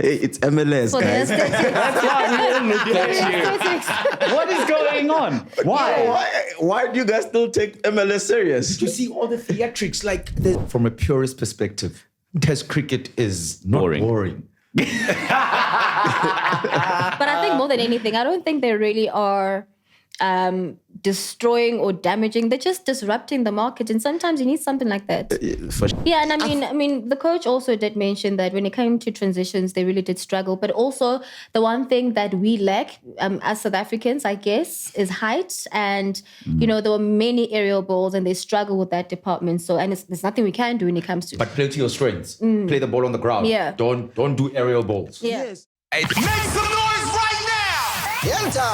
Hey, it's MLS, For the guys. aesthetics. That's why we all look at you. Aesthetics. What is going on? Why? Why do you guys still take MLS serious? You see all the theatrics, like from a purist perspective, Test cricket is not boring. But I think more than anything, I don't think they really are destroying or damaging. They're just disrupting the market, and sometimes you need something like that. For sure. Yeah, and I mean, the coach also did mention that when it came to transitions, they really did struggle. But also, the one thing that we lack as South Africans, I guess, is height. And you know, there were many aerial balls, and they struggle with that department. So, and there's nothing we can do when it comes to. But play to your strengths. Play the ball on the ground. Yeah. Don't do aerial balls. Yeah. Yes. Make some noise right now! Enter!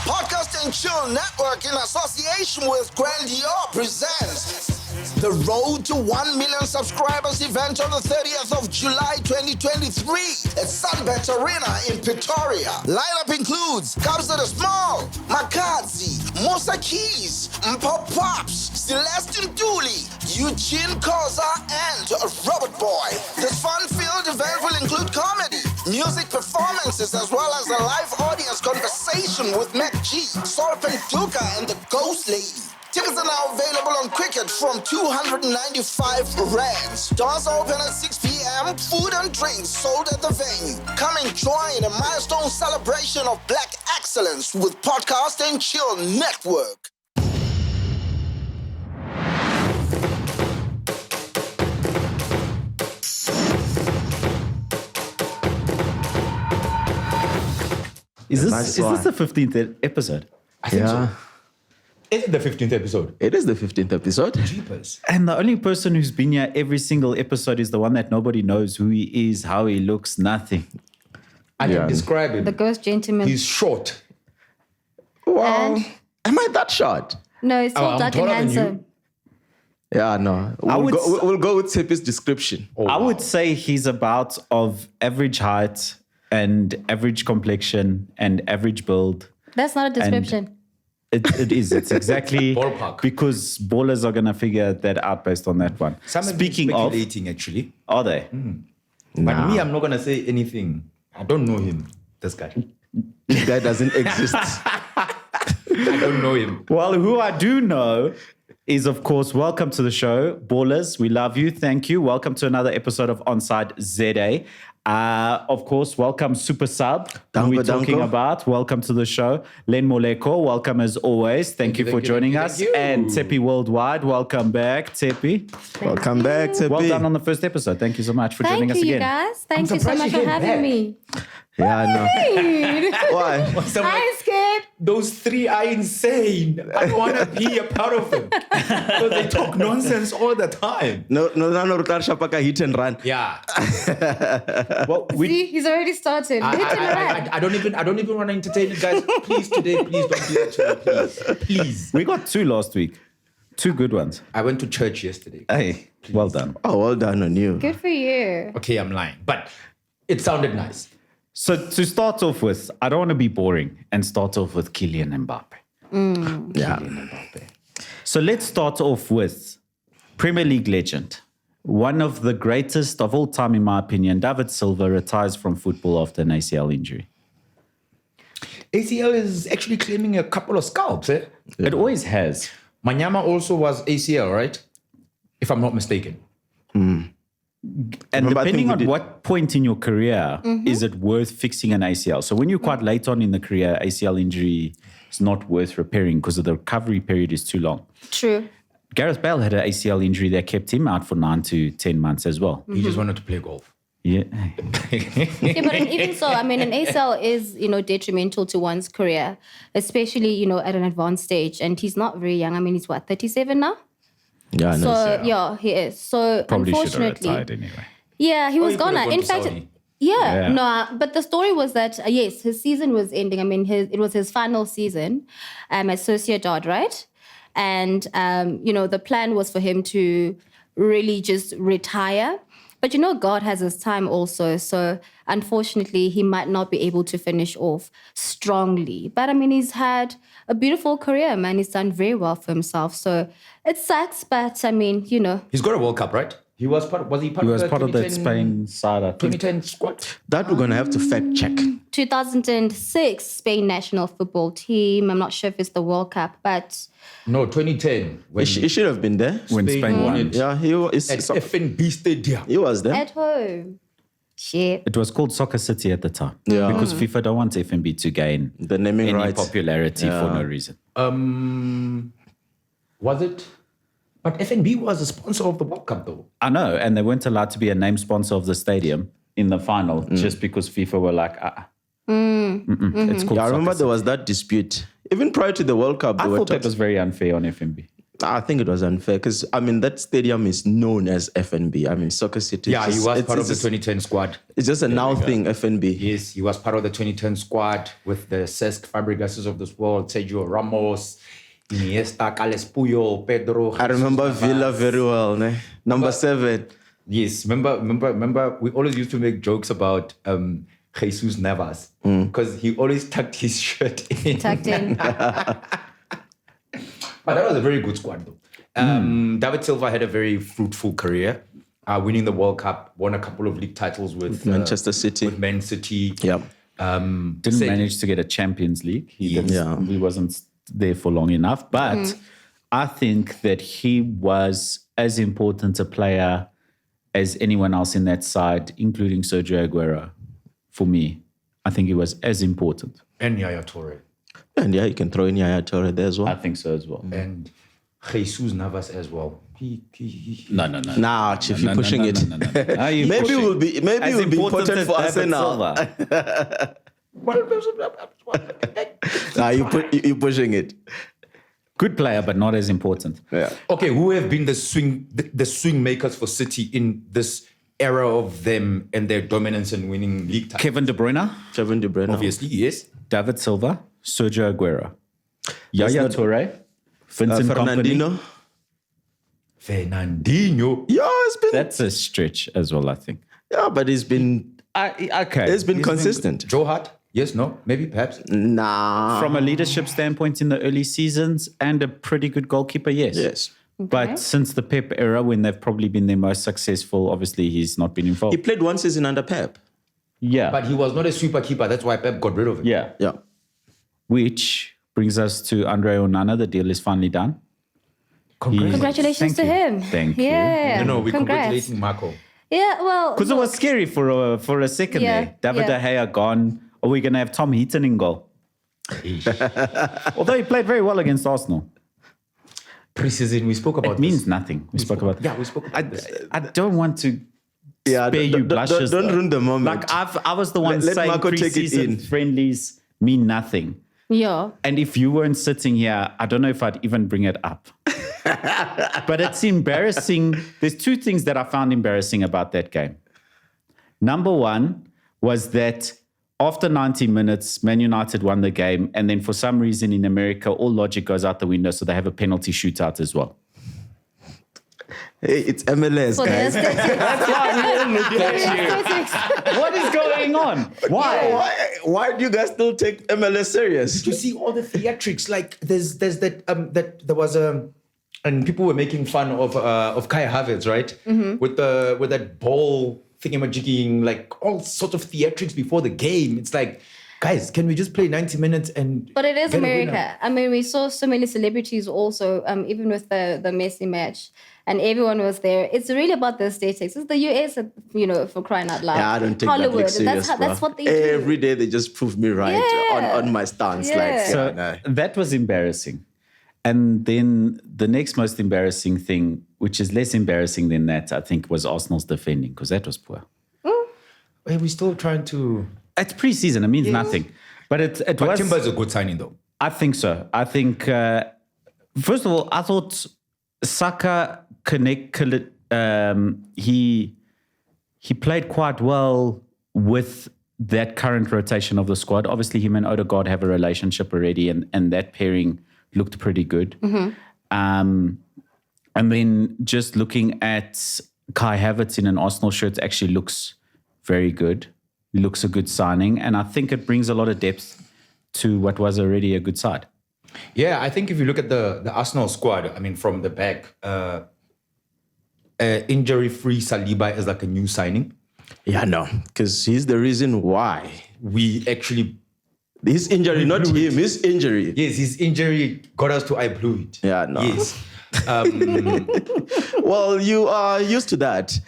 Podcast and Chill Network in association with Grandeur presents the Road to 1 Million Subscribers event on the 30th of July 2023 at SUNBET AREANA in Pretoria. Lineup includes Kabza the Small, MacG, Musa Keys, Mpo Pops, Celestine Dooley, Eugene Koza, and Robert Boy. This fun-filled event will include comedy, music performances, as well as a live audience conversation with MacG, Sorpen Duka, and the Ghost Lady. Tickets are now available on Cricket from 295 rands. Doors open at 6 p.m. Food and drinks sold at the venue. Come and join a milestone celebration of Black excellence with Podcast and Chill Network. Is Nice this the 15th episode? I think Yeah. so. Is it the 15th episode? It is the 15th episode. Jeepers. And the only person who's been here every single episode is the one that nobody knows who he is, how he looks, nothing. I Yeah. can describe him. The ghost gentleman. He's short. Wow. And- Am I that short? No, it's all I'm dark and taller than you. handsome. Yeah, no. We'll go with Sepi's description. I would say he's about of average height and average complexion and average build. That's not a description. It is. It's exactly Ballpark. because ballers are going to figure that out based on that one. Some have been Speaking of, speculating, actually. are they? But me, I'm not going to say anything. I don't know him, this guy. This guy doesn't exist. I don't know him. Well, who I do know is, of course, welcome to the show, ballers. We love you. Thank you. Welcome to another episode of ONSIDE ZA. Of course, welcome Supersub, who we're talking Danko. about. Welcome to the show. Len Moleko, welcome as always. Thank you for joining us. thank you. And Tepi Worldwide, welcome back, Tepi. Welcome back, Sepi. Well done on the first episode. Thank you so much for joining Thank us you, you again. guys. Thank you so surprised much you for came having back. me. Yeah, I know. Why? I'm scared. Those three are insane. I don't want to be a part of them. Because they talk nonsense all the time. No, Shapaka hit and run. Yeah. Well, See, he's already started. Hit and run. I don't even want to entertain it, guys. Please today, please don't do that to me, please. Please. we got 2 last week. 2 good ones. I went to church yesterday. Hey, well done. Oh, well done on you. Good for you. Okay, I'm lying, but it sounded nice. So to start off with, I don't want to be boring and start off with Kylian Mbappe. Yeah. So let's start off with Premier League legend. One of the greatest of all time, in my opinion, David Silva retires from football after an ACL injury. ACL is actually claiming a couple of scalps, eh? It always has. Manyama also was ACL, right? If I'm not mistaken. And Remember, I think depending we on did- what point in your career is it worth fixing an ACL? So when you're quite late on in the career, ACL injury is not worth repairing because the recovery period is too long. True. Gareth Bale had an ACL injury that kept him out for 9 to 10 months as well. He just wanted to play golf. Yeah. Yeah, but even so, I mean, an ACL is, detrimental to one's career, especially, at an advanced stage. And he's not very young. I mean, he's 37 now? Yeah, no. So, yeah, he is. So, Probably should have unfortunately. retired anyway. Yeah, he was he could gone. have gone In to fact, Saudi. yeah, Yeah. no, but the story was that, yes, his season was ending. I mean, it was his final season at Sociedad, right? And, the plan was for him to really just retire. But, God has his time also. So, unfortunately, he might not be able to finish off strongly. But, I mean, he's had a beautiful career, man. He's done very well for himself. So, it sucks, but, I mean, He's got a World Cup, right? He was part He of was the part of that 2010 Spain side, I think. 2010 squad? That we're gonna have to fact check. 2006 Spain national football team. I'm not sure if it's the World Cup, but No, 2010. When He should have been there. When Spain won it Yeah, he was. at FNB Stadium. He was there. at home. Shit. It was called Soccer City at the time. Yeah. Because FIFA don't want FNB to gain The naming any rights. popularity for no reason. Was it? But FNB was a sponsor of the World Cup, though. I know, and they weren't allowed to be a name sponsor of the stadium in the final just because FIFA were like, it's called Yeah, I remember Soccer there was that dispute. Even prior to the World Cup, I there were thought that talks. was very unfair on FNB. I think it was unfair because, I mean, that stadium is known as FNB. I mean, Soccer City. Yeah, It's he just- was it's- part of it's the just- 2010 squad. It's just a now thing, FNB. Yes, he was part of the 2010 squad with the Cesc Fabregases of this world, Sergio Ramos, Iniesta, Carles Puyol, Pedro. I remember Jesus Villa Navas. very well. Ne? Number 7. Yes, remember. We always used to make jokes about Jesus Navas because he always tucked his shirt in. Tucked in. But that was a very good squad, though. David Silva had a very fruitful career, winning the World Cup, won a couple of league titles with Manchester City. with Man City. Yeah. Didn't Said- manage to get a Champions League. Yeah. He wasn't there for long enough. But I think that he was as important a player as anyone else in that side, including Sergio Aguero. For me, I think he was as important. And Yaya Toure. And yeah, you can throw in Yaya Toure there as well. I think so as well. And Jesus Navas as well. No. Nah, Chief, you're pushing it. No. Are you Maybe pushing? will be As important as for David Arsenal. Silva. Nah, you're pushing it. Good player, but not as important. Yeah. Okay, who have been the swing makers for City in this era of them and their dominance and winning league titles? Kevin De Bruyne, Kevin De Bruyne. Obviously, yes. David Silva, Sergio Aguero, Yaya not- Toure, Vincent Kompany. Fernandinho. Fernandinho. Yeah, it's been. That's a stretch as well, I think. Yeah, but he's been Okay. it's been consistent. Joe Hart. Yes, no, maybe, perhaps. Nah. From a leadership standpoint in the early seasons and a pretty good goalkeeper, yes. Yes. But since the Pep era, when they've probably been their most successful, obviously he's not been He involved. played one season under Pep. Yeah. But he was not a super keeper. That's why Pep got rid of him. yeah. Yeah. Which brings us to Andre Onana. The deal is finally done. Congratulations to him. Thank you. Yeah. No, we're Congrats. congratulating Marco. Yeah, well. Because it was scary for a second Yeah, there. David yeah. De Gea gone. Are we going to have Tom Heaton in goal? Although he played very well against Arsenal. Preseason, we spoke about It means nothing. We spoke about Yeah, we spoke about this. I don't want to Yeah, spare you blushes. don't though. ruin the moment. Like I was the one Let saying Marco take it in. preseason friendlies mean nothing. Yeah. And if you weren't sitting here, I don't know if I'd even bring it up. But it's embarrassing. There's two things that I found embarrassing about that game. Number one was that after 90 minutes, Man United won the game. And then for some reason in America, all logic goes out the window. So they have a penalty shootout as well. Hey, it's MLS, For the guys. aesthetics. That's why we all looked For at the you. aesthetics. What is going on? Why? Why do you guys still take MLS serious? You see all the theatrics. Like there's that there was and people were making fun of Kai Havertz, right? With that ball thingamajigging, like all sorts of theatrics before the game. It's like, guys, can we just play 90 minutes and? But it is get a winner? America. I mean, we saw so many celebrities also, even with the Messi match, and everyone was there. It's really about the aesthetics. It's the US, for crying out loud. Yeah, I don't take Hollywood. that serious. That's what they Every do. day they just prove me right Yeah. on my stance. Yeah. Like, So no. that was embarrassing. And then the next most embarrassing thing, which is less embarrassing than that, I think, was Arsenal's defending, because that was poor. Hey, we're still trying to. It's preseason. It means nothing. But it But was... Timber is a good signing, though. I think so. I think, first of all, I thought Saka he played quite well with that current rotation of the squad. Obviously, him and Odegaard have a relationship already, and that pairing looked pretty good. And then just looking at Kai Havertz in an Arsenal shirt actually looks very good. Looks a good signing. And I think it brings a lot of depth to what was already a good side. Yeah, I think if you look at the Arsenal squad, I mean, from the back, injury-free Saliba as like a new signing. Yeah, no, because he's the reason why. We actually... His injury, not him, his injury. Yes, his injury got us to I blew it. Yeah, no. Yes. Well, you are used to that.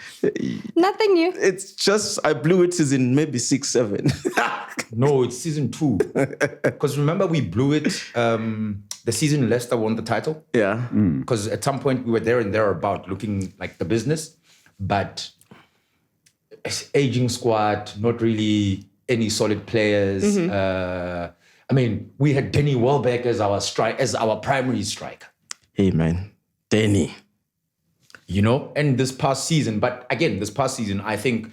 Nothing new. It's just, I blew it season maybe 6, 7. No, it's season 2. Because remember we blew it the season Leicester won the title? Yeah. Because at some point we were there and thereabout looking like the business. But aging squad, not really any solid players. I mean, we had Danny Welbeck as our primary striker. Hey, man. Danny. You know, and this past season, I think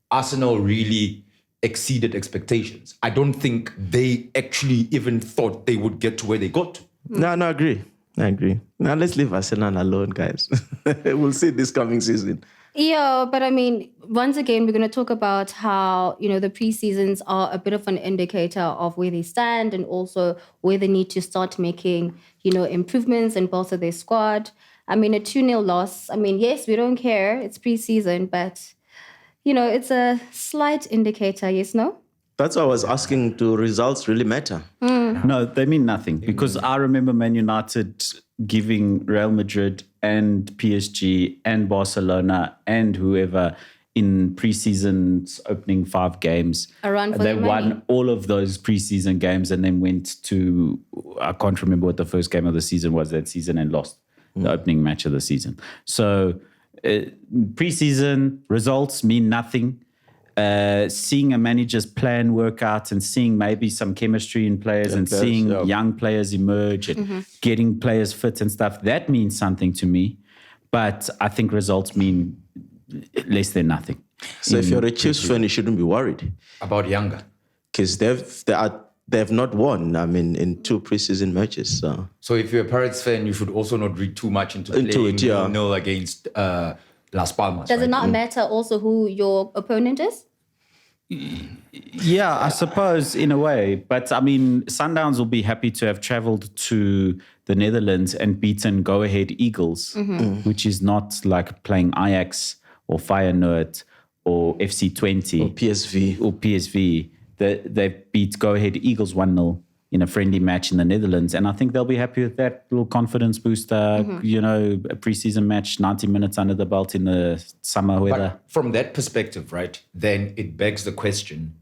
Arsenal really exceeded expectations. I don't think they actually even thought they would get to where they got to. No, I agree. Now let's leave Arsenal alone, guys. We'll see this coming season. Yeah, but I mean, once again, we're going to talk about how, the pre-seasons are a bit of an indicator of where they stand and also where they need to start making, improvements and bolster their squad. I mean, a 2-0 loss. I mean, yes, we don't care. It's pre-season, but, it's a slight indicator, yes, no? That's why I was asking, do results really matter? No, they mean nothing. Because I remember Man United giving Real Madrid and PSG and Barcelona and whoever in pre-season's opening 5 games. A run for they their won money. all of those pre-season games and then went to, I can't remember what the first game of the season was that season and lost the opening match of the season. So pre-season results mean nothing. Seeing a manager's plan work out and seeing maybe some chemistry in players and seeing young players emerge and getting players fit and stuff, that means something to me. But I think results mean less than nothing. So if you're a Chiefs fan, you shouldn't be worried. About younger. Because they've not won, in 2 preseason matches. So if you're a Pirates fan, you should also not read too much into Into playing it, yeah. 0 against Las Palmas. Does right? it not matter also who your opponent is? Yeah, I suppose in a way. But I mean, Sundowns will be happy to have traveled to the Netherlands and beaten go-ahead Eagles, which is not like playing Ajax or Feyenoord or FC20 Or PSV. They beat go-ahead Eagles 1-0 in a friendly match in the Netherlands. And I think they'll be happy with that little confidence booster, a preseason match, 90 minutes under the belt in the summer weather. But from that perspective, right, then it begs the question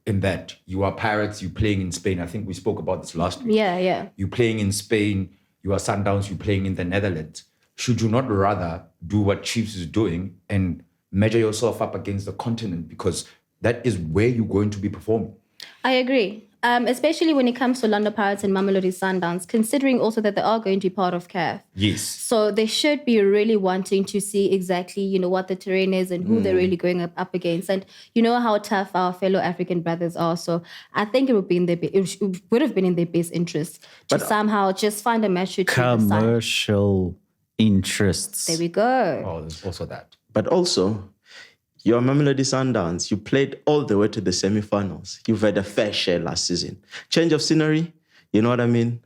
in that you are Pirates, you're playing in Spain. I think we spoke about this last week. Yeah. You're playing in Spain, you are Sundowns, you're playing in the Netherlands. Should you not rather do what Chiefs is doing and measure yourself up against the continent? Because that is where you're going to be performing. I agree. Especially when it comes to London Pirates and Mamelodi Sundowns, considering also that they are going to be part of CAF. Yes. So they should be really wanting to see exactly, what the terrain is and who they're really going up against. And you know how tough our fellow African brothers are. So I think it would have been in their best interest to somehow just find a match to decide. Commercial interests. There we go. Oh, there's also that. But also, your Mamelodi Sundowns, you played all the way to the semi-finals. You've had a fair share last season. Change of scenery, you know what I mean?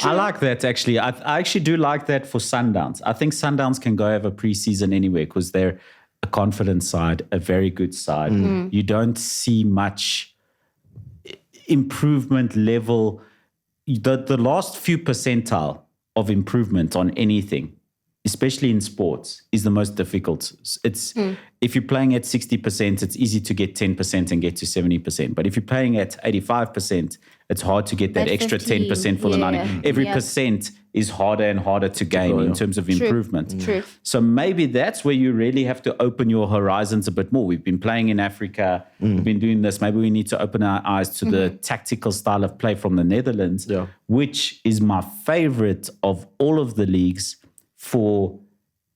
I like that, actually. I actually do like that for Sundowns. I think Sundowns can go have a preseason anywhere because they're a confident side, a very good side. You don't see much improvement level. The last few percentile of improvement on anything, especially in sports, is the most difficult. It's if you're playing at 60%, it's easy to get 10% and get to 70%. But if you're playing at 85%, it's hard to get that extra 15, 10% for the 90%. Every percent is harder and harder to gain in terms of improvement. True. So maybe that's where you really have to open your horizons a bit more. We've been playing in Africa. We've been doing this. Maybe we need to open our eyes to the tactical style of play from the Netherlands, which is my favorite of all of the leagues for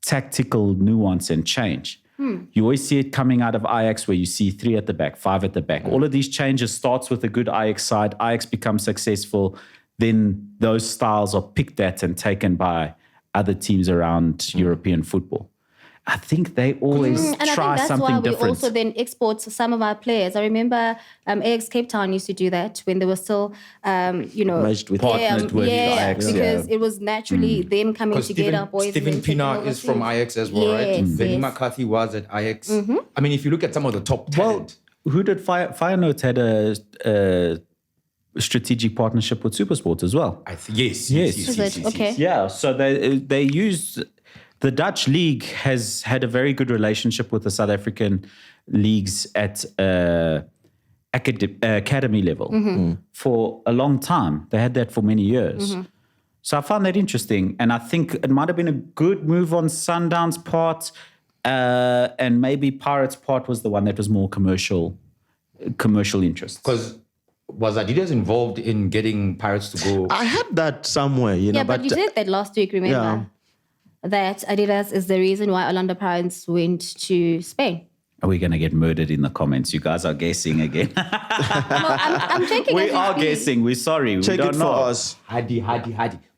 tactical nuance and change. You always see it coming out of Ajax where you see 3 at the back, 5 at the back. All of these changes starts with a good Ajax side. Ajax becomes successful. Then those styles are picked at and taken by other teams around European football. I think they always And I think try that's something why we different. also then export some of our players. I remember AX Cape Town used to do that when they were still, Merged with- Partnered with Ajax, because it was naturally them coming Because together. boys Steven then taking Pienaar over is from teams. Ajax as well, right? Yes, Benny yes. McCarthy was at Ajax. I mean, if you look at some of the top Well, talent, who did Feyenoord had a strategic partnership with SuperSport as well? yes. Is it? Okay. Yeah, so they used the Dutch league has had a very good relationship with the South African leagues at academy level for a long time. They had that for many years. So I found that interesting, and I think it might have been a good move on Sundowns' part, and maybe Pirates' part was the one that was more commercial interest. Because was Adidas involved in getting Pirates to go? I had that somewhere, Yeah, but you did that last week, remember? Yeah. That Adidas is the reason why Orlando Pirates went to Spain. Are we going to get murdered in the comments? You guys are guessing again. No, I'm checking. We as are speak. guessing. We're sorry. Check we don't it for know. us. Hadi.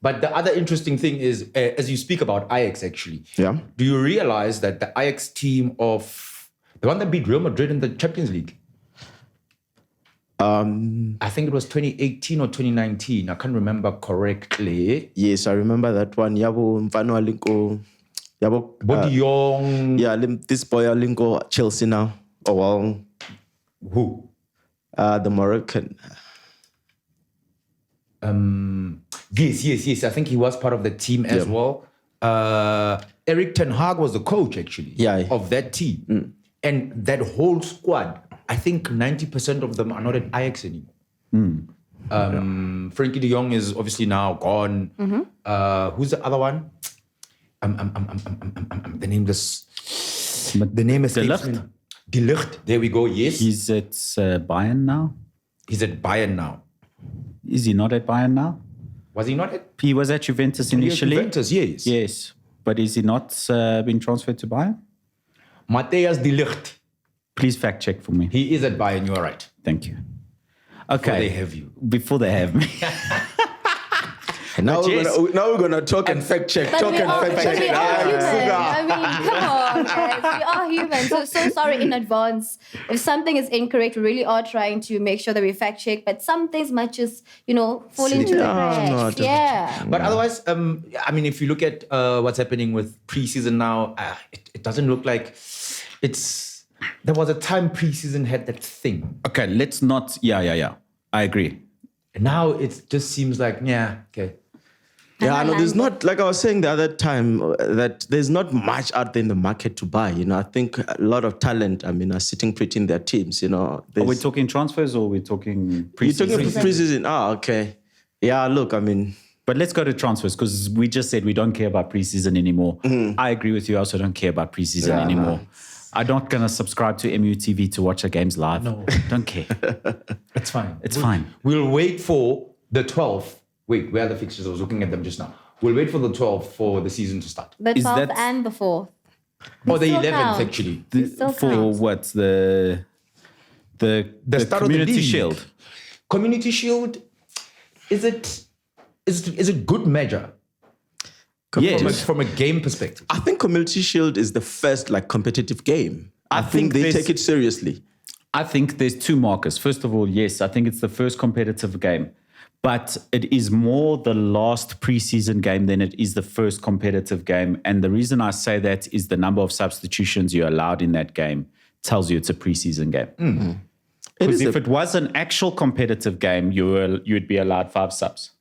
But the other interesting thing is, as you speak about Ajax, actually, Yeah. do you realize that the Ajax team of the one that beat Real Madrid in the Champions League? I think it was 2018 or 2019. I can't remember correctly. Yes, I remember that one. Yabo Mfano Alinko. Yabo. Body Young. Yeah, this boy Alinko Chelsea now. Oh well. Who? The Moroccan. Yes. I think he was part of the team as well. Eric Ten Hag was the coach, actually, of that team. And that whole squad, I think 90% of them are not at Ajax anymore. Frankie de Jong is obviously now gone. Who's the other one? The name escapes De me. Ligt? now. De Ligt. There we go. Yes, He's at Bayern now. he's at Bayern now. Is he not at Bayern now? Was he not at He was at Juventus initially. Juventus? Yes. Yes. But is he not been transferred to Bayern? Matthias De Ligt. Please fact check for me. He is at Bayern. You are right. Thank you. Okay. Before they have you. Before they have me. Now yes. we're gonna talk and fact check. But Talk we and are, fact but check. we are human. Sugar. I mean, come on, guys. We are human. So sorry in advance. If something is incorrect, we really are trying to make sure that we fact check. But some things might just, fall into the cracks. no, it Yeah. But otherwise, I mean, if you look at what's happening with preseason now, it doesn't look like it's. There was a time preseason had that thing. Okay, let's not. Yeah. I agree. And now it just seems like, okay. Yeah, no, there's not, like I was saying the other time, that there's not much out there in the market to buy. I think a lot of talent, are sitting pretty in their teams. Are we talking transfers or are we talking You're preseason? talking preseason. Okay. Yeah, look, But let's go to transfers because we just said we don't care about preseason anymore. I agree with you. I also don't care about preseason anymore. I'm not going to subscribe to MUTV to watch the games live. No. Don't care. It's fine. It's fine. We'll wait for the 12th. Wait, where are the fixtures? I was looking at them just now. We'll wait for the 12th for the season to start. The Is 12th that- and the 4th. Or the still 11th, count. actually. Still For counts. what? The start of the Community league. Shield. Community Shield, is it good measure? Yes. From a game perspective. I think Community Shield is the first competitive game. I think they there's- take it seriously. I think there's two markers. First of all, yes, I think it's the first competitive game. But it is more the last preseason game than it is the first competitive game. And the reason I say that is the number of substitutions you're allowed in that game tells you it's a preseason game. Because if it was an actual competitive game, you'd be allowed 5 subs.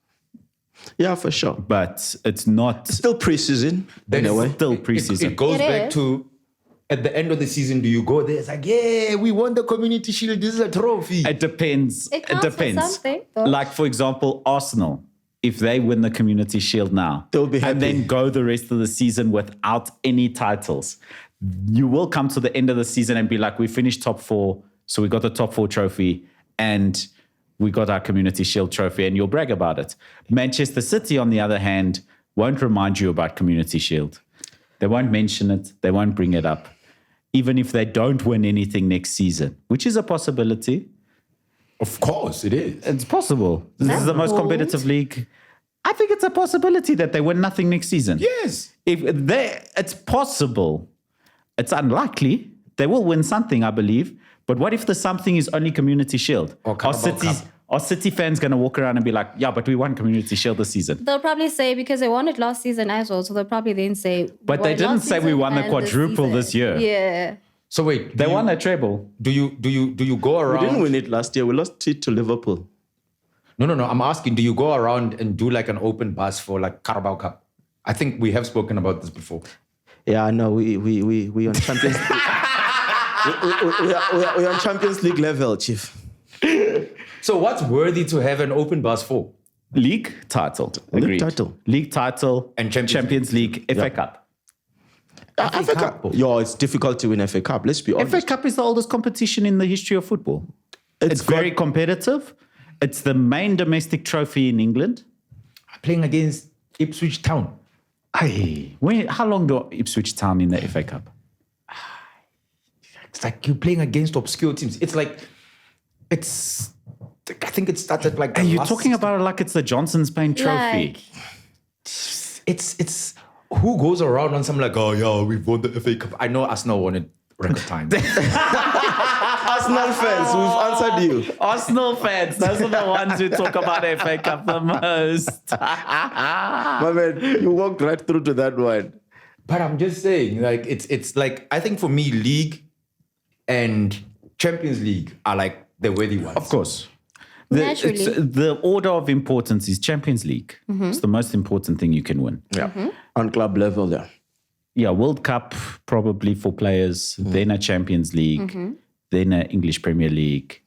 Yeah, for sure. But it's not Still preseason, in a way. still preseason. It goes It back is. to, at the end of the season, do you go there? It's like, we won the Community Shield. This is a trophy. It depends. It counts for something, though. Like, for example, Arsenal, if they win the Community Shield now, They'll be and happy. then go the rest of the season without any titles, you will come to the end of the season and be like, we finished top 4, so we got the top 4 trophy, and we got our Community Shield trophy, and you'll brag about it. Manchester City, on the other hand, won't remind you about Community Shield. They won't mention it. They won't bring it up. Even if they don't win anything next season, which is a possibility. Of course, it is. It's possible. This is the most bold. competitive league. I think it's a possibility that they win nothing next season. Yes. It's possible. It's unlikely. They will win something, I believe. But what if the something is only Community Shield? Or Carabao Cup. Are City fans going to walk around and be like, yeah, but we won Community Shield this season? They'll probably say, because they won it last season as well, so they'll probably then say... But they didn't say we won the quadruple this year. Yeah. So wait, They won a treble. Do you go around? We didn't win it last year. We lost it to Liverpool. No. I'm asking, do you go around and do like an open bus for like Carabao Cup? I think we have spoken about this before. Yeah, no, we on Champions League. We're on Champions League level, Chief. So what's worthy to have an open bus for? League title. League Agreed. title. League title. And Champions League. FA Cup. FA Cup. Yo, it's difficult to win FA Cup. Let's be honest. FA Cup is the oldest competition in the history of football. It's very competitive. It's the main domestic trophy in England. Playing against Ipswich Town. How long do Ipswich Town in the FA Cup? It's like you're playing against obscure teams. I think it started like. And you're talking about it like it's the Johnson Spain Trophy. Like, It's who goes around on something like, oh yeah, we've won the FA Cup. I know Arsenal won it record time. Arsenal fans, we've answered you. Arsenal fans, those are the ones who talk about FA Cup the most. My man, you walked right through to that one. But I'm just saying, like it's like I think for me, League and Champions League are like the worthy ones. Of course. Naturally. The order of importance is Champions League. It's the most important thing you can win. Yeah. On club level, yeah. Yeah, World Cup probably for players, then a Champions League, then an English Premier League,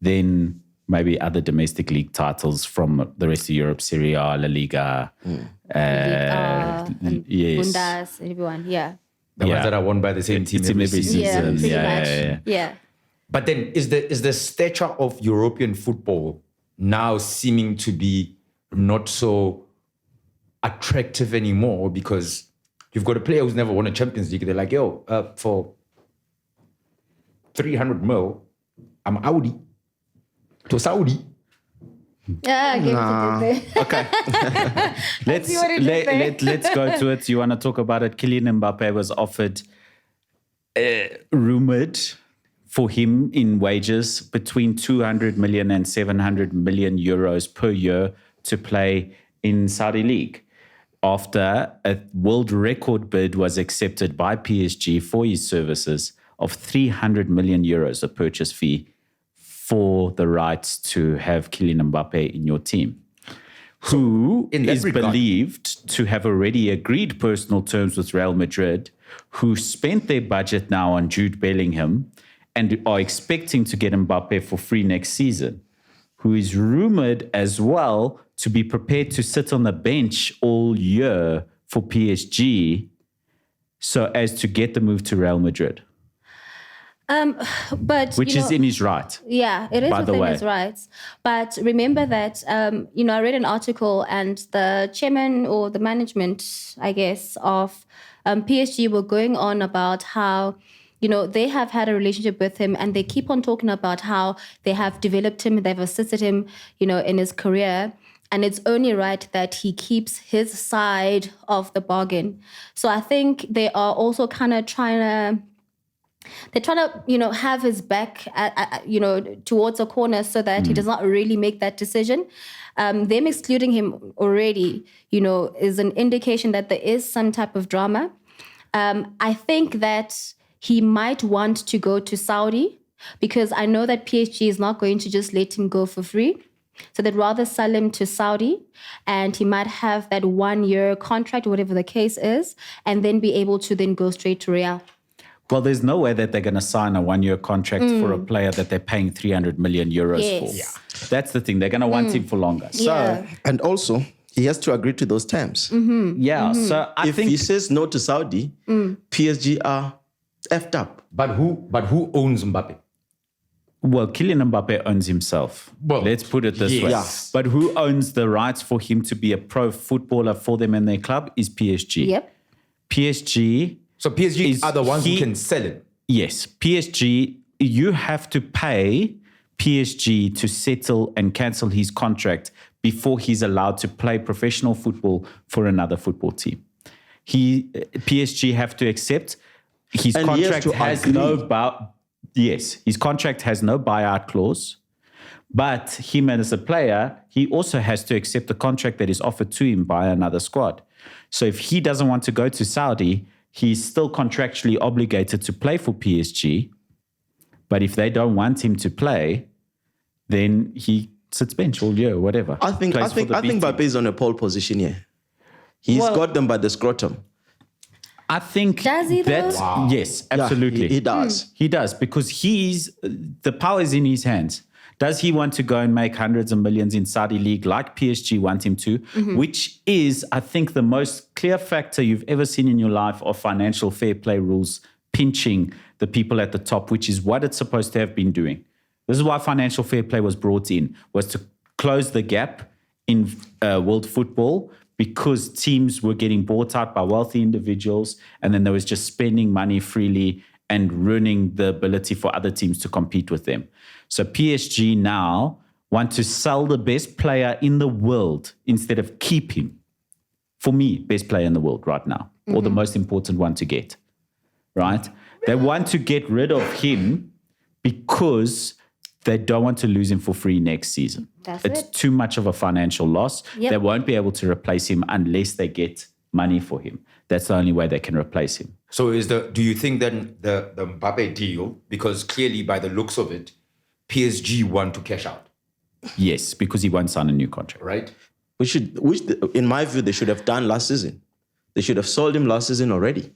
then maybe other domestic league titles from the rest of Europe, Serie A, La Liga. and Yes. Bundas, everyone, yeah. The ones that are won by the same team every season. Yeah, pretty much. Yeah. Yeah. But then is the stature of European football now seeming to be not so attractive anymore because you've got a player who's never won a Champions League. They're like, yo, for 300 mil, I'm Audi to Saudi. Yeah, I get what you did there. Okay. see what it is there. Let's go to it. You want to talk about it? Kylian Mbappe was offered, rumored for him in wages between 200 million and 700 million euros per year to play in Saudi League. After a world record bid was accepted by PSG for his services of 300 million euros, a purchase fee for the rights to have Kylian Mbappe in your team, who is believed to have already agreed personal terms with Real Madrid, who spent their budget now on Jude Bellingham and are expecting to get Mbappe for free next season, who is rumored as well to be prepared to sit on the bench all year for PSG so as to get the move to Real Madrid. But which is in his right. Yeah, it is by the within way. his rights. But remember that, I read an article and the chairman or the management, I guess, of PSG were going on about how, they have had a relationship with him and they keep on talking about how they have developed him, they've assisted him, in his career. And it's only right that he keeps his side of the bargain. So I think they are also kind of trying to have his back, towards a corner so that he does not really make that decision. Them excluding him already, is an indication that there is some type of drama. I think that he might want to go to Saudi because I know that PSG is not going to just let him go for free. So they'd rather sell him to Saudi and he might have that 1-year contract, whatever the case is, and then be able to then go straight to Real. Well, there's no way that they're going to sign a 1-year contract for a player that they're paying 300 million euros for. Yeah. That's the thing. They're going to want him for longer. So, and also, he has to agree to those terms. yeah. So I If think he says no to Saudi, PSG are effed up. But who owns Mbappe? Well, Kylian Mbappe owns himself. Well, let's put it this way. yes. But who owns the rights for him to be a pro footballer for them and their club is PSG. Yep. PSG. So PSG are the ones who can sell it. Yes. PSG, you have to pay PSG to settle and cancel his contract before he's allowed to play professional football for another football team. PSG have to accept his And he has contract to has agree. his contract has no buyout clause. But him as a player, he also has to accept the contract that is offered to him by another squad. So if he doesn't want to go to Saudi, he's still contractually obligated to play for PSG. But if they don't want him to play, then he sits bench all year, whatever. I think Mbappe is on a pole position here. He's got them by the scrotum. I think Does he though? that's yes, absolutely. Yeah, he does. He does because the power is in his hands. Does he want to go and make hundreds of millions in Saudi League like PSG want him to? Which is, I think, the most clear factor you've ever seen in your life of financial fair play rules pinching the people at the top, which is what it's supposed to have been doing. This is why financial fair play was brought in, was to close the gap in world football because teams were getting bought out by wealthy individuals and then there was just spending money freely and ruining the ability for other teams to compete with them. So PSG now want to sell the best player in the world instead of keep him. For me, best player in the world right now, or the most important one to get, right? They want to get rid of him because they don't want to lose him for free next season. It's too much of a financial loss. Yep. They won't be able to replace him unless they get money for him. That's the only way they can replace him. So do you think then the Mbappe deal, because clearly by the looks of it, PSG want to cash out, Yes, because he won't sign a new contract. right? Which in my view, they should have done last season. They should have sold him last season already.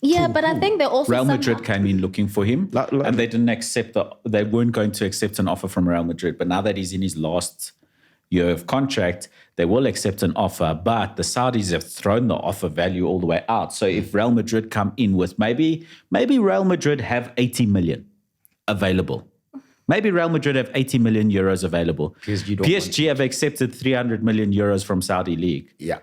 Yeah, but I think they also Real Madrid somehow- came in looking for him, Like- and they didn't accept they weren't going to accept an offer from Real Madrid. But now that he's in his last year of contract, they will accept an offer. But the Saudis have thrown the offer value all the way out. So if Real Madrid come in with maybe Real Madrid have 80 million available. Maybe Real Madrid have 80 million euros available. PSG have accepted 300 million euros from Saudi League. Yeah.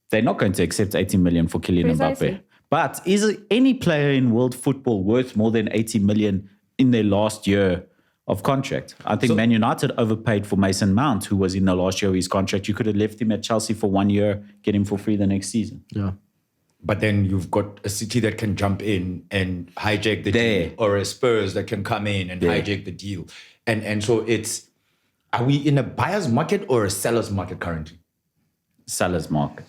They're not going to accept 80 million for Kylian Precisely. Mbappe. But is any player in world football worth more than 80 million in their last year of contract? I think Man United overpaid for Mason Mount, who was in the last year of his contract. You could have left him at Chelsea for 1 year, get him for free the next season. Yeah. But then you've got a City that can jump in and hijack the deal, or a Spurs that can come in and hijack the deal. And so are we in a buyer's market or a seller's market currently? Sellers market.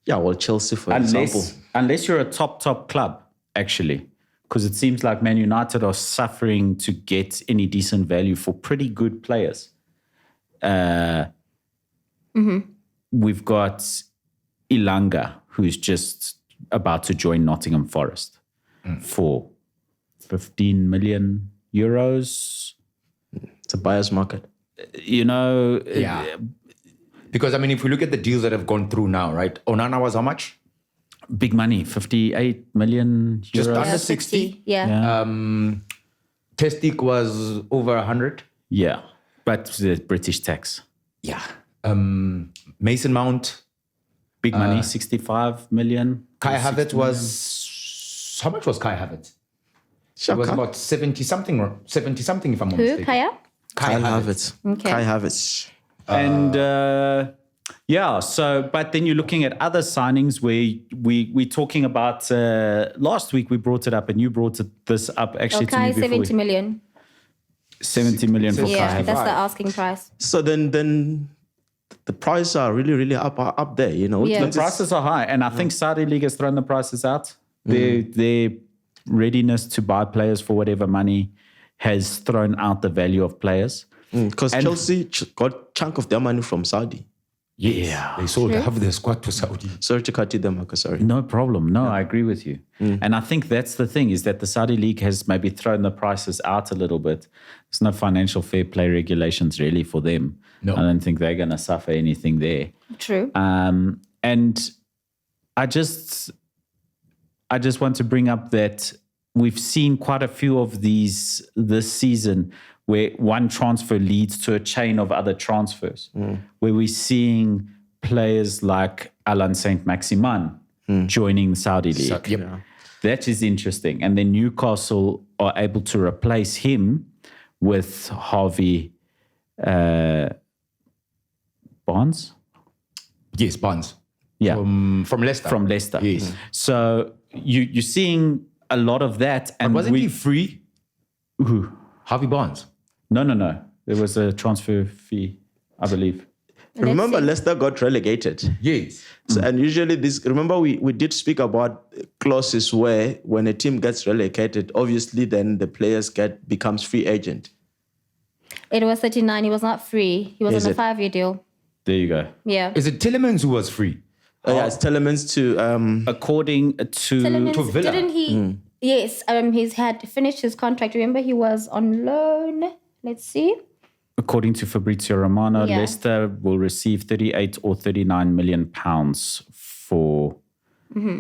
Yeah, well, Chelsea, for example. Unless you're a top club, actually. Because it seems like Man United are suffering to get any decent value for pretty good players. We've got Ilanga, who's just about to join Nottingham Forest for 15 million euros. It's a buyer's market. You know, Because, I mean, if we look at the deals that have gone through now, right? Onana was how much? big money, 58 million euros. Just under Yeah, 60. Yeah. Testic was over 100. Yeah, but the British tax. Yeah. Mason Mount. Big money, 65 million. Kai Havertz was... How much was Kai Havertz? It was about 70 something if I'm not Who? mistaken. Kaya? Kai Kai Havertz. Havertz. Okay. Kai Havertz. And but then you're looking at other signings where we're talking about, last week we brought it up and you brought this up actually to me Okay, before. 70 million. 70 million for Kai Yeah, Havertz. that's the asking price. So then the prices are really, really up there, you know. Yeah. The prices are high, and I think Saudi League has thrown the prices out. Their readiness to buy players for whatever money has thrown out the value of players. Because Chelsea got a chunk of their money from Saudi. Yeah. They sold half their squad to Saudi. Sorry to cut you there, Marcus, sorry. No problem. No, I agree with you. And I think that's the thing, is that the Saudi League has maybe thrown the prices out a little bit. There's no financial fair play regulations really for them. No. I don't think they're going to suffer anything there. True. And I just want to bring up that we've seen quite a few of these this season where one transfer leads to a chain of other transfers, where we're seeing players like Alan Saint-Maximin joining the Saudi League. Yep. That is interesting. And then Newcastle are able to replace him with Harvey Barnes. Yes, Barnes. Yeah. From Leicester. From Leicester. Yes. So you're seeing a lot of that. And Wasn't he free? Who? Harvey Barnes. No. There was a transfer fee, I believe. Remember, Leicester got relegated. Yes. So, and usually remember we did speak about clauses where when a team gets relegated, obviously then the players becomes free agent. It was 39. He was not free. He was Is on a it? 5-year deal. There you go. Yeah. Is it Tillemans who was free? Yeah, it's Telemans to According to Tillemans, Villa. didn't he? Yes. He's had finished his contract. Remember, he was on loan. Let's see. According to Fabrizio Romano, Yeah. Leicester will receive 38 or 39 million pounds for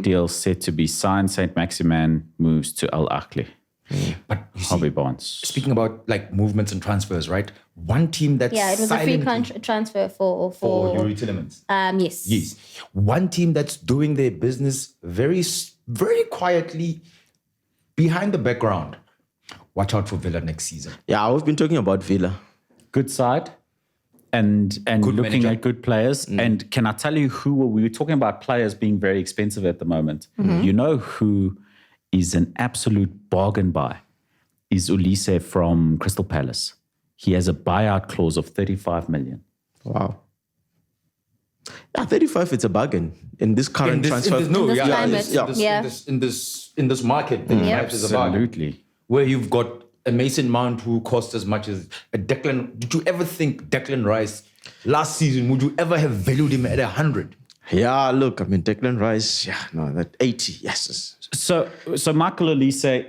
deals set to be signed. Saint Maximin moves to Al Ahly. But you see, Harvey Barnes. speaking about like movements and transfers, right? One team that's Yeah, it was a free transfer for Yuri Tillemans. yes. Yes. One team that's doing their business very, very quietly behind the background. Watch out for Villa next season. yeah, we've been talking about Villa. Good side and Good looking manager. at good players. And can I tell you we were talking about players being very expensive at the moment. You know who is an absolute bargain buy is Ulisse from Crystal Palace. He has a buyout clause of 35 million. Wow. Yeah, 35, it's a bargain in this current transfer. this climate. In this market, 35 is a bargain. Absolutely. Where you've got a Mason Mount who cost as much as a Declan. Did you ever think Declan Rice last season, would you ever have valued him at 100? Yeah, look, I mean, Declan Rice, that 80, yes. So Michael Olise,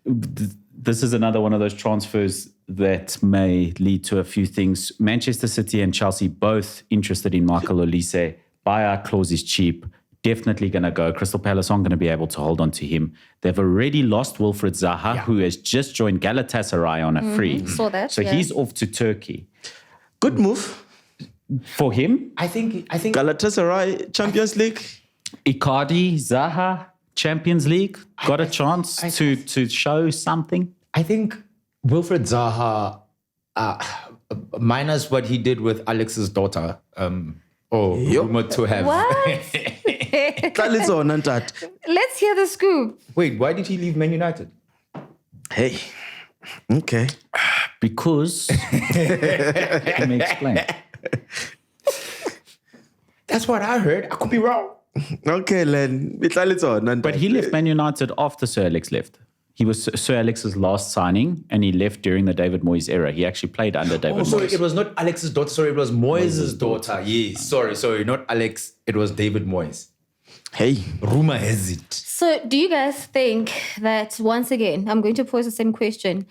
this is another one of those transfers that may lead to a few things. Manchester City and Chelsea both interested in Michael Olise. Buyout clause is cheap. Definitely going to go. Crystal Palace aren't going to be able to hold on to him. They've already lost Wilfried Zaha, who has just joined Galatasaray on a free. Saw that, So yeah. he's off to Turkey. Good move. For him, I think Galatasaray, Champions League. Icardi, Zaha, Champions League, got a chance to show something. I think Wilfried Zaha, minus what he did with Alex's daughter, rumored to have. What? Let's hear the scoop. Wait, why did he leave Man United? Hey, okay. Because, let me explain. That's what I heard. I could be wrong. Okay, Len. But he left Man United after Sir Alex left. He was Sir Alex's last signing, and he left during the David Moyes era. He actually played under David Moyes. Sorry, it was not Alex's daughter. Sorry, it was Moyes' daughter. Yes, sorry, not Alex. It was David Moyes. Hey. Rumor has it. So do you guys think that, once again, I'm going to pose the same question,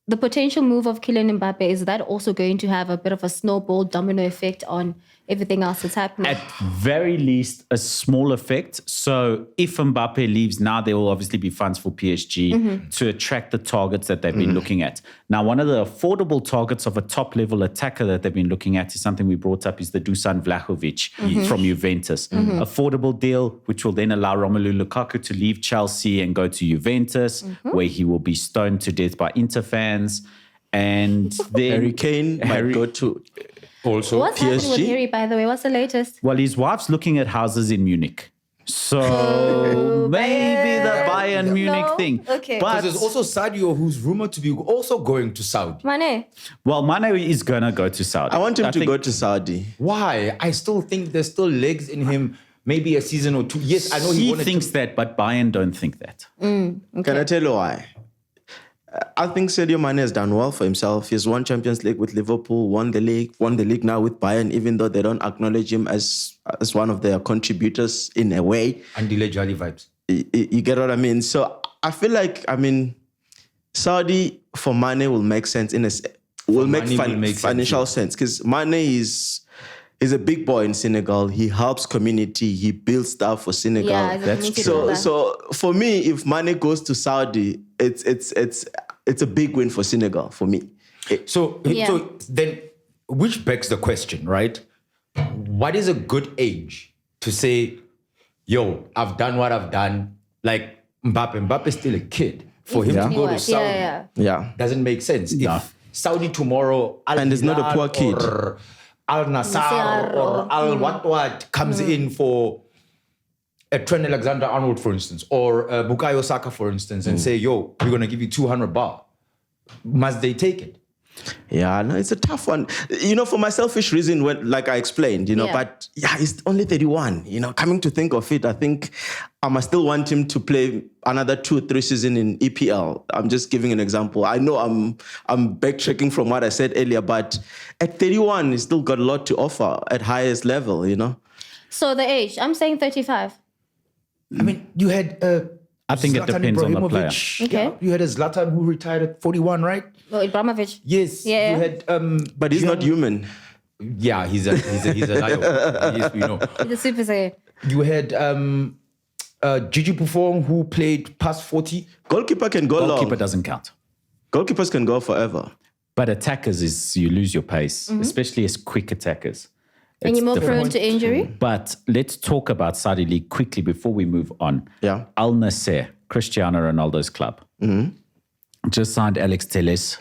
the potential move of Kylian Mbappe, is that also going to have a bit of a snowball domino effect on everything else that's happening? At very least, a small effect. So if Mbappe leaves now, there will obviously be funds for PSG to attract the targets that they've been looking at. Now, one of the affordable targets of a top-level attacker that they've been looking at is something we brought up, is the Dusan Vlahovic from Juventus. Affordable deal, which will then allow Romelu Lukaku to leave Chelsea and go to Juventus, where he will be stoned to death by Inter fans. And then Harry Kane might go to Also, What's happening with PSG? Harry, by the way? What's the latest? well, his wife's looking at houses in Munich. So maybe the Bayern Munich No? thing. Okay. But there's also Sadio, who's rumored to be also going to Saudi. Mane? well, Mane is going to go to Saudi. I want him to think- go to Saudi. Why? I still think there's still legs in him. Maybe a season or two. Yes, I know he He wanted thinks to. that, but Bayern don't think that. Can I tell you why? I think Sadio Mane has done well for himself. He's won Champions League with Liverpool, won the league now with Bayern, even though they don't acknowledge him as one of their contributors in a way. Andile Jali vibes. You get what I mean? So I feel like, Saudi for Mane will make sense will make financial sense, because Mane is a big boy in Senegal. He helps community. He builds stuff for Senegal. Yeah, as a community so builder. so for me, if Mane goes to Saudi, it's a big win for Senegal for me. So then, which begs the question, right? What is a good age to say, yo, I've done what I've done? Like Mbappe's still a kid. For him to go to Saudi Yeah. doesn't make sense. If Saudi tomorrow, Al And he's not a Hilal poor kid. or Al Nassr or Al what comes in for Trent Alexander-Arnold, for instance, or Bukayo Saka, for instance, and say, yo, we're going to give you 200 baht. Must they take it? Yeah, no, it's a tough one. For my selfish reason, like I explained, but he's only 31. Coming to think of it, I think I must still want him to play another 2-3 seasons in EPL. I'm just giving an example. I know I'm backtracking from what I said earlier, but at 31, he's still got a lot to offer at highest level, So the age, I'm saying 35. I mean, you had... I think Zlatan it depends on the player. Okay. Yeah, you had a Zlatan who retired at 41, right? Oh, Ibrahimovic. Yes. Yeah. You had... but he's not human. Yeah, he's a lion. Yes, we know. He's a super saiyan. You had Gigi Buffon who played past 40. Goalkeeper can go long. Goalkeeper doesn't count. Goalkeepers can go forever. But attackers you lose your pace, especially as quick attackers. And It's you're more different. prone to injury? But let's talk about Saudi League quickly before we move on. Yeah. Al Nassr, Cristiano Ronaldo's club, just signed Alex Telles,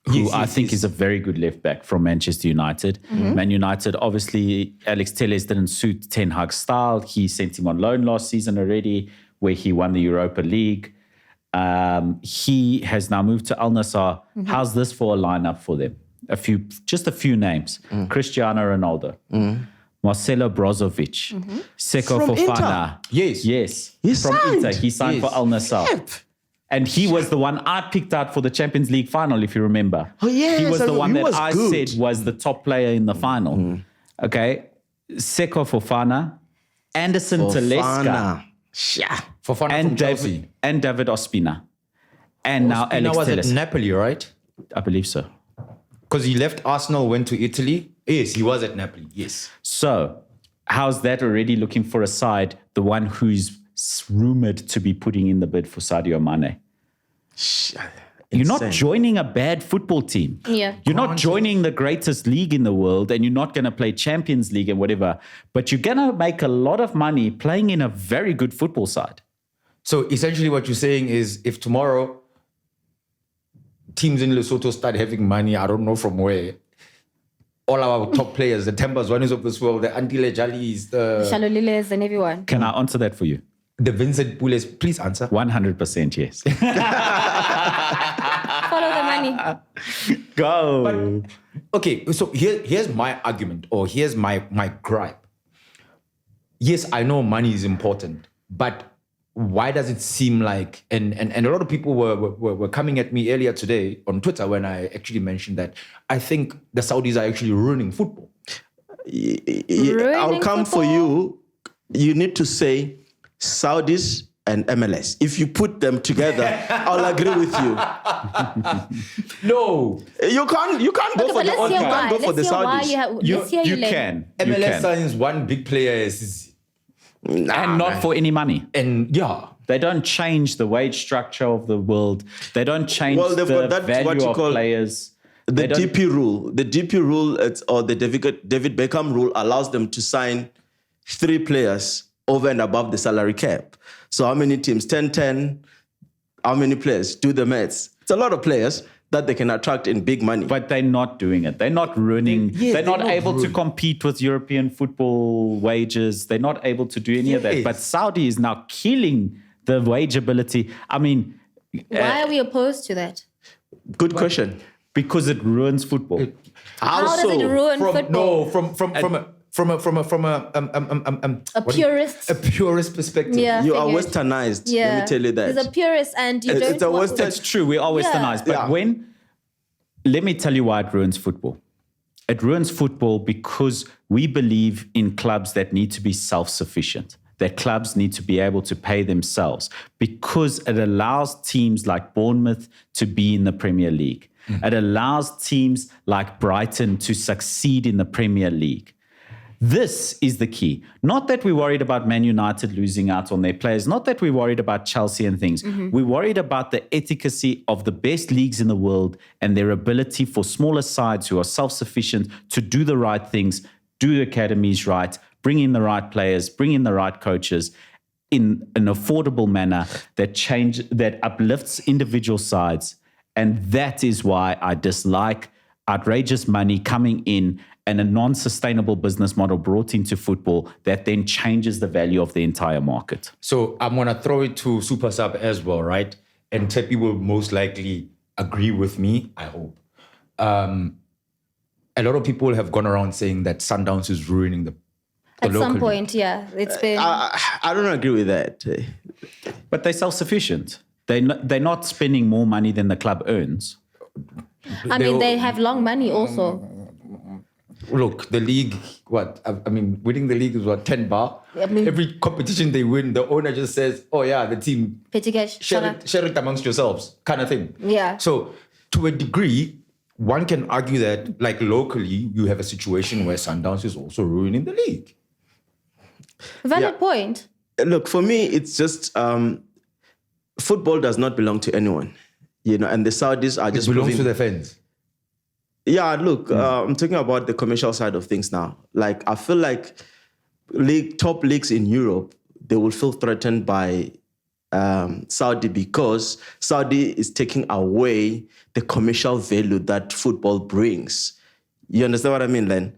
who I think is a very good left back from Manchester United. Man United, obviously, Alex Telles didn't suit Ten Hag's style. He sent him on loan last season already, where he won the Europa League. He has now moved to Al Nassr. How's this for a lineup for them? Just a few names. Cristiano Ronaldo, Marcelo Brozovic, Seko From Fofana. Yes. He from signed. Inter. He signed for Al Nassr. Yep. And he was the one I picked out for the Champions League final, if you remember. Oh, yes, He was I the know. one He that was I good. said was the top player in the final. Okay. Seko Fofana, Anderson Talisca, Yeah. Fofana from Chelsea. and David Ospina. And now Ospina Alex was Telles. at Napoli, right? I believe so. Because he left Arsenal, went to Italy. Yes, he was at Napoli. Yes. So, how's that already looking for a side, the one who's rumored to be putting in the bid for Sadio Mane? You're not joining a bad football team. Yeah. You're not joining the greatest league in the world, and you're not going to play Champions League and whatever, but you're going to make a lot of money playing in a very good football side. So essentially what you're saying is if tomorrow teams in Lesotho start having money, I don't know from where, all our top players, the Tembas Wanis of this world, the Antile Jalis, the Shaloliles and everyone. Can I answer that for you? Vincent Poules, please answer. 100% yes. Follow the money. Go. Okay, so here's my argument, or here's my gripe. Yes, I know money is important, but why does it seem like, and a lot of people were coming at me earlier today on Twitter when I actually mentioned that I think the Saudis are actually ruining football. I'll come for you. You need to say Saudis and MLS. If you put them together, I'll agree with you. No, You can't go for the let's hear why. go for the Let's hear why Saudis. let's hear You Lane. can. MLS signs one big player And not for any money. and yeah. They don't change the wage structure of the world. They don't change Well, they've the got that, value what you of call players. The They don't- DP rule. The DP rule, or the David Beckham rule, allows them to sign 3 players over and above the salary cap. So how many teams? 10, how many players? Do the maths. It's a lot of players that they can attract in big money. But they're not doing it. They're not ruining. They're not able to compete with European football wages. They're not able to do any of that. Yes. But Saudi is now killing the wage ability. I mean, Why are we opposed to that? Good question. because it ruins football. How does it ruin football? A purist. A purist perspective. Yeah, You are figured. westernized. Yeah. Let me tell you that. He's a purist and you It's don't a want... Western- It's true. We are westernized. But let me tell you why it ruins football. It ruins football because we believe in clubs that need to be self-sufficient, that clubs need to be able to pay themselves, because it allows teams like Bournemouth to be in the Premier League. It allows teams like Brighton to succeed in the Premier League. This is the key. Not that we're worried about Man United losing out on their players, not that we're worried about Chelsea and things. We're worried about the efficacy of the best leagues in the world and their ability for smaller sides who are self-sufficient to do the right things, do the academies right, bring in the right players, bring in the right coaches in an affordable manner that uplifts individual sides. And that is why I dislike outrageous money coming in and a non-sustainable business model brought into football that then changes the value of the entire market. So I'm going to throw it to Supersub as well, right? And Tepi will most likely agree with me, I hope. A lot of people have gone around saying that Sundowns is ruining the At some local point, yeah. It's been... I don't agree with that. But they're self-sufficient. They're not spending more money than the club earns. I mean, they have long money also. Look, the league, winning the league is what, 10 bar? I mean- Every competition they win, the owner just says, oh yeah, the team, Petty cash. share it amongst yourselves, kind of thing. Yeah. So to a degree, one can argue that like locally, you have a situation where Sundowns is also ruining the league. Valid point. Look, for me, it's just football does not belong to anyone, and the Saudis are just It belongs proving- to the fans. Yeah, look, I'm talking about the commercial side of things now. Like, I feel like top leagues in Europe, they will feel threatened by Saudi because Saudi is taking away the commercial value that football brings. You understand what I mean, Len?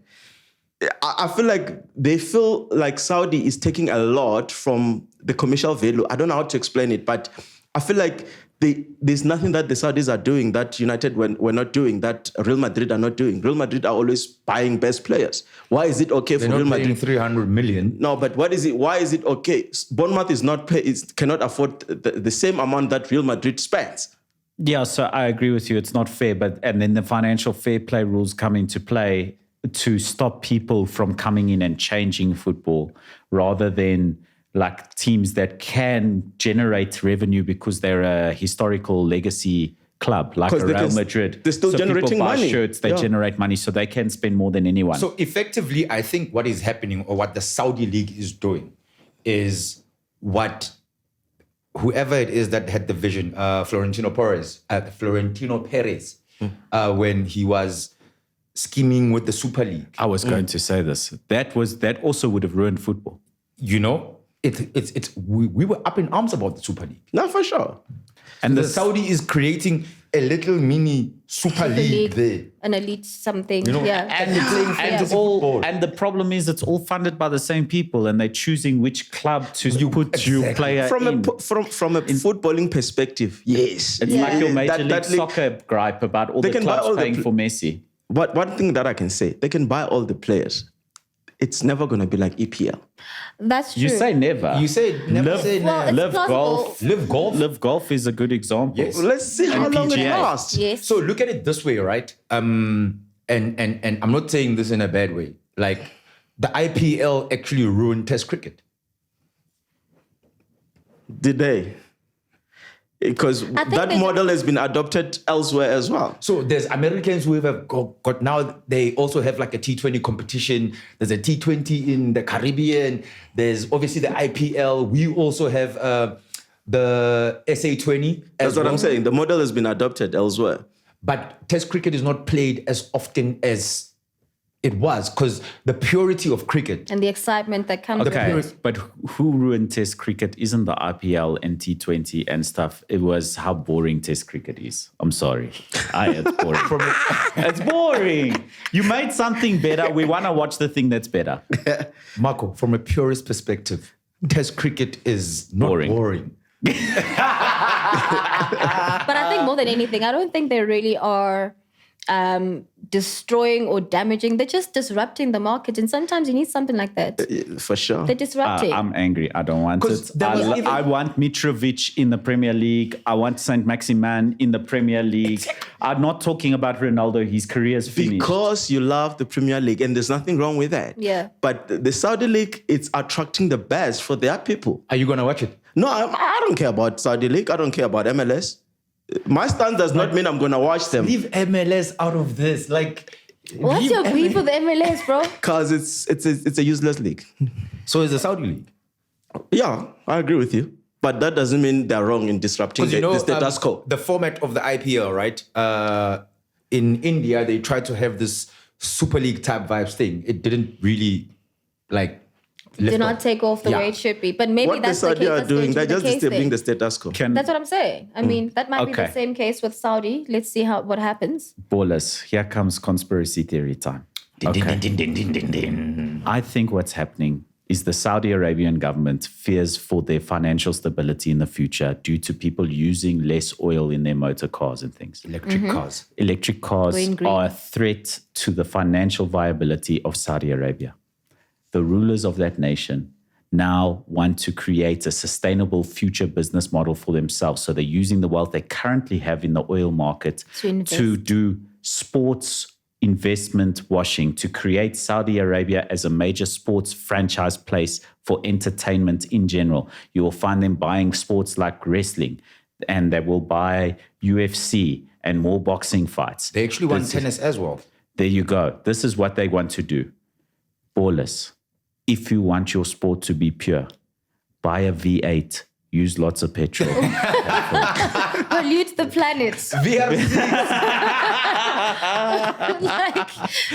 I feel like they feel like Saudi is taking a lot from the commercial value. I don't know how to explain it, but I feel like there's nothing that the Saudis are doing that United were not doing, that Real Madrid are not doing. Real Madrid are always buying best players. Why is it okay They're for not Real paying Madrid? 300 million. No, but why is it okay? Bournemouth cannot afford the same amount that Real Madrid spends. Yeah, so I agree with you. It's not fair, and then the financial fair play rules come into play to stop people from coming in and changing football rather than like teams that can generate revenue because they're a historical legacy club like Real Madrid. They're still generating people buy money. shirts, they generate money, so they can spend more than anyone. So effectively, I think what is happening or what the Saudi League is doing is what whoever it is that had the vision, Florentino Perez, when he was scheming with the Super League. I was going to say this. That also would have ruined football. We were up in arms about the Super League. No, for sure. And the Saudi is creating a little mini Super League there. An elite something. You know, yeah. and you're playing fantasy football. And the problem is it's all funded by the same people and they're choosing which club to put your player From in. from a footballing perspective, yes. It's like your Major League that Soccer gripe about all They the can buy clubs all the paying for Messi. One thing that I can say, they can buy all the players. It's never going to be like EPL. That's true. You say never. You say never say Well, never. it's plausible. Live golf. Live Golf is a good example. Yes. Let's see how long it PGA. lasts. Yes. So look at it this way, right? And I'm not saying this in a bad way. Like the IPL actually ruined Test cricket. Did they? Because think that they model has been adopted elsewhere as well. So there's Americans who have got now, they also have like a T20 competition. There's a T20 in the Caribbean. There's obviously the IPL. We also have the SA20. That's what I'm saying. The model has been adopted elsewhere. But Test cricket is not played as often as it was because the purity of cricket. And the excitement that comes with Okay, it. but who ruined Test cricket isn't the IPL and T20 and stuff. It was how boring Test cricket is. I'm sorry. It's boring. It's boring. You made something better. We want to watch the thing that's better. Marco, from a purist perspective, Test cricket is not boring. But I think more than anything, I don't think they really are destroying or damaging. They're just disrupting the market. And sometimes you need something like that. For sure. They're disrupting. I'm angry. I don't want 'Cause it. there was even- I want Mitrovic in the Premier League. I want Saint Maximin in the Premier League. I'm not talking about Ronaldo. His career's finished. Because you love the Premier League, and there's nothing wrong with that. Yeah. But the Saudi League, it's attracting the best for their people. Are you going to watch it? No, I don't care about Saudi League. I don't care about MLS. My stand does not mean I'm going to watch them. Leave MLS out of this. Like, What's leave your beef with the MLS, bro? Because it's a useless league. So is the Saudi League. Yeah, I agree with you. But that doesn't mean they're wrong in disrupting the status quo. The format of the IPL, right? In India, they tried to have this Super League type vibes thing. It didn't really do not take off the way it should be. But maybe what that's the the Saudi case. are That's going doing, to they're be the just case disabling then. the status quo. That's what I'm saying. I mean, that might be the Okay. same case with Saudi. Let's see what happens. Ballers, here comes conspiracy theory time. Okay. I think what's happening is the Saudi Arabian government fears for their financial stability in the future due to people using less oil in their motor cars and things. Electric cars. Electric cars Going green. are a threat to the financial viability of Saudi Arabia. The rulers of that nation now want to create a sustainable future business model for themselves. So they're using the wealth they currently have in the oil market To invest. to do sports investment washing, to create Saudi Arabia as a major sports franchise place for entertainment in general. You will find them buying sports like wrestling, and they will buy UFC and more boxing fights. They actually won tennis as well. There you go. This is what they want to do. Ballers, if you want your sport to be pure, buy a V8, use lots of petrol. Pollute the planet. Like,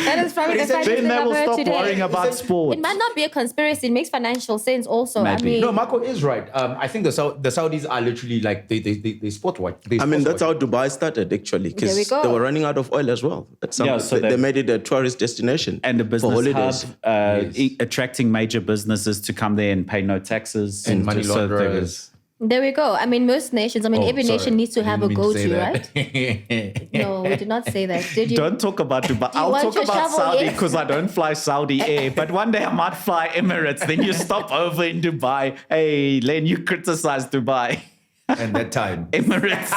that is probably the funniest Then thing they I've will heard stop today. worrying about sport. It might not be a conspiracy. It makes financial sense also. Maybe. I mean, No, Marco is right. I think the Saudis are literally like they sport watch. I mean, that's how Dubai started, actually, There we because go. they were running out of oil as well. So they they- made it a tourist destination And the for business holidays. hub, attracting major businesses to come there and pay no taxes. and money so there launderers. is- there we go. I mean, most nations, every nation needs to have a go-to, right? right? No, we did not say that. Did you? Don't talk about Dubai. I'll want talk your about shovel Saudi yet? because I don't fly Saudi Air. But one day I might fly Emirates. Then you stop over in Dubai. Hey, Len, you criticize Dubai. And that time. Emirates.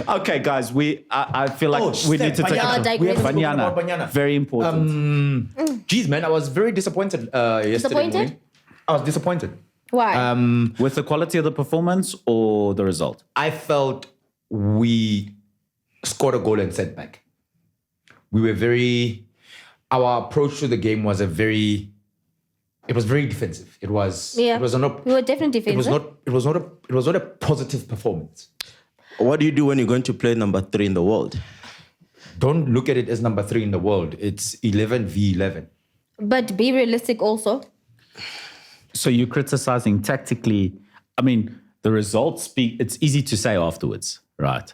Okay, guys, I feel like we Steph, need to take Banyana. digress. We haven't spoken Banyana. about Banyana. Very important. Geez, man, I was very disappointed yesterday Disappointed? morning. I was disappointed. Why? With the quality of the performance or the result? I felt we scored a goal and sent back. We were our approach to the game was very defensive. It was Yeah. it was not we were definitely defensive. it was not a positive performance. What do you do when you're going to play number 3 in the world? Don't look at it as number 3 in the world. It's 11v11. But be realistic also. So you're criticizing tactically. I mean, the results speak. It's easy to say afterwards, right?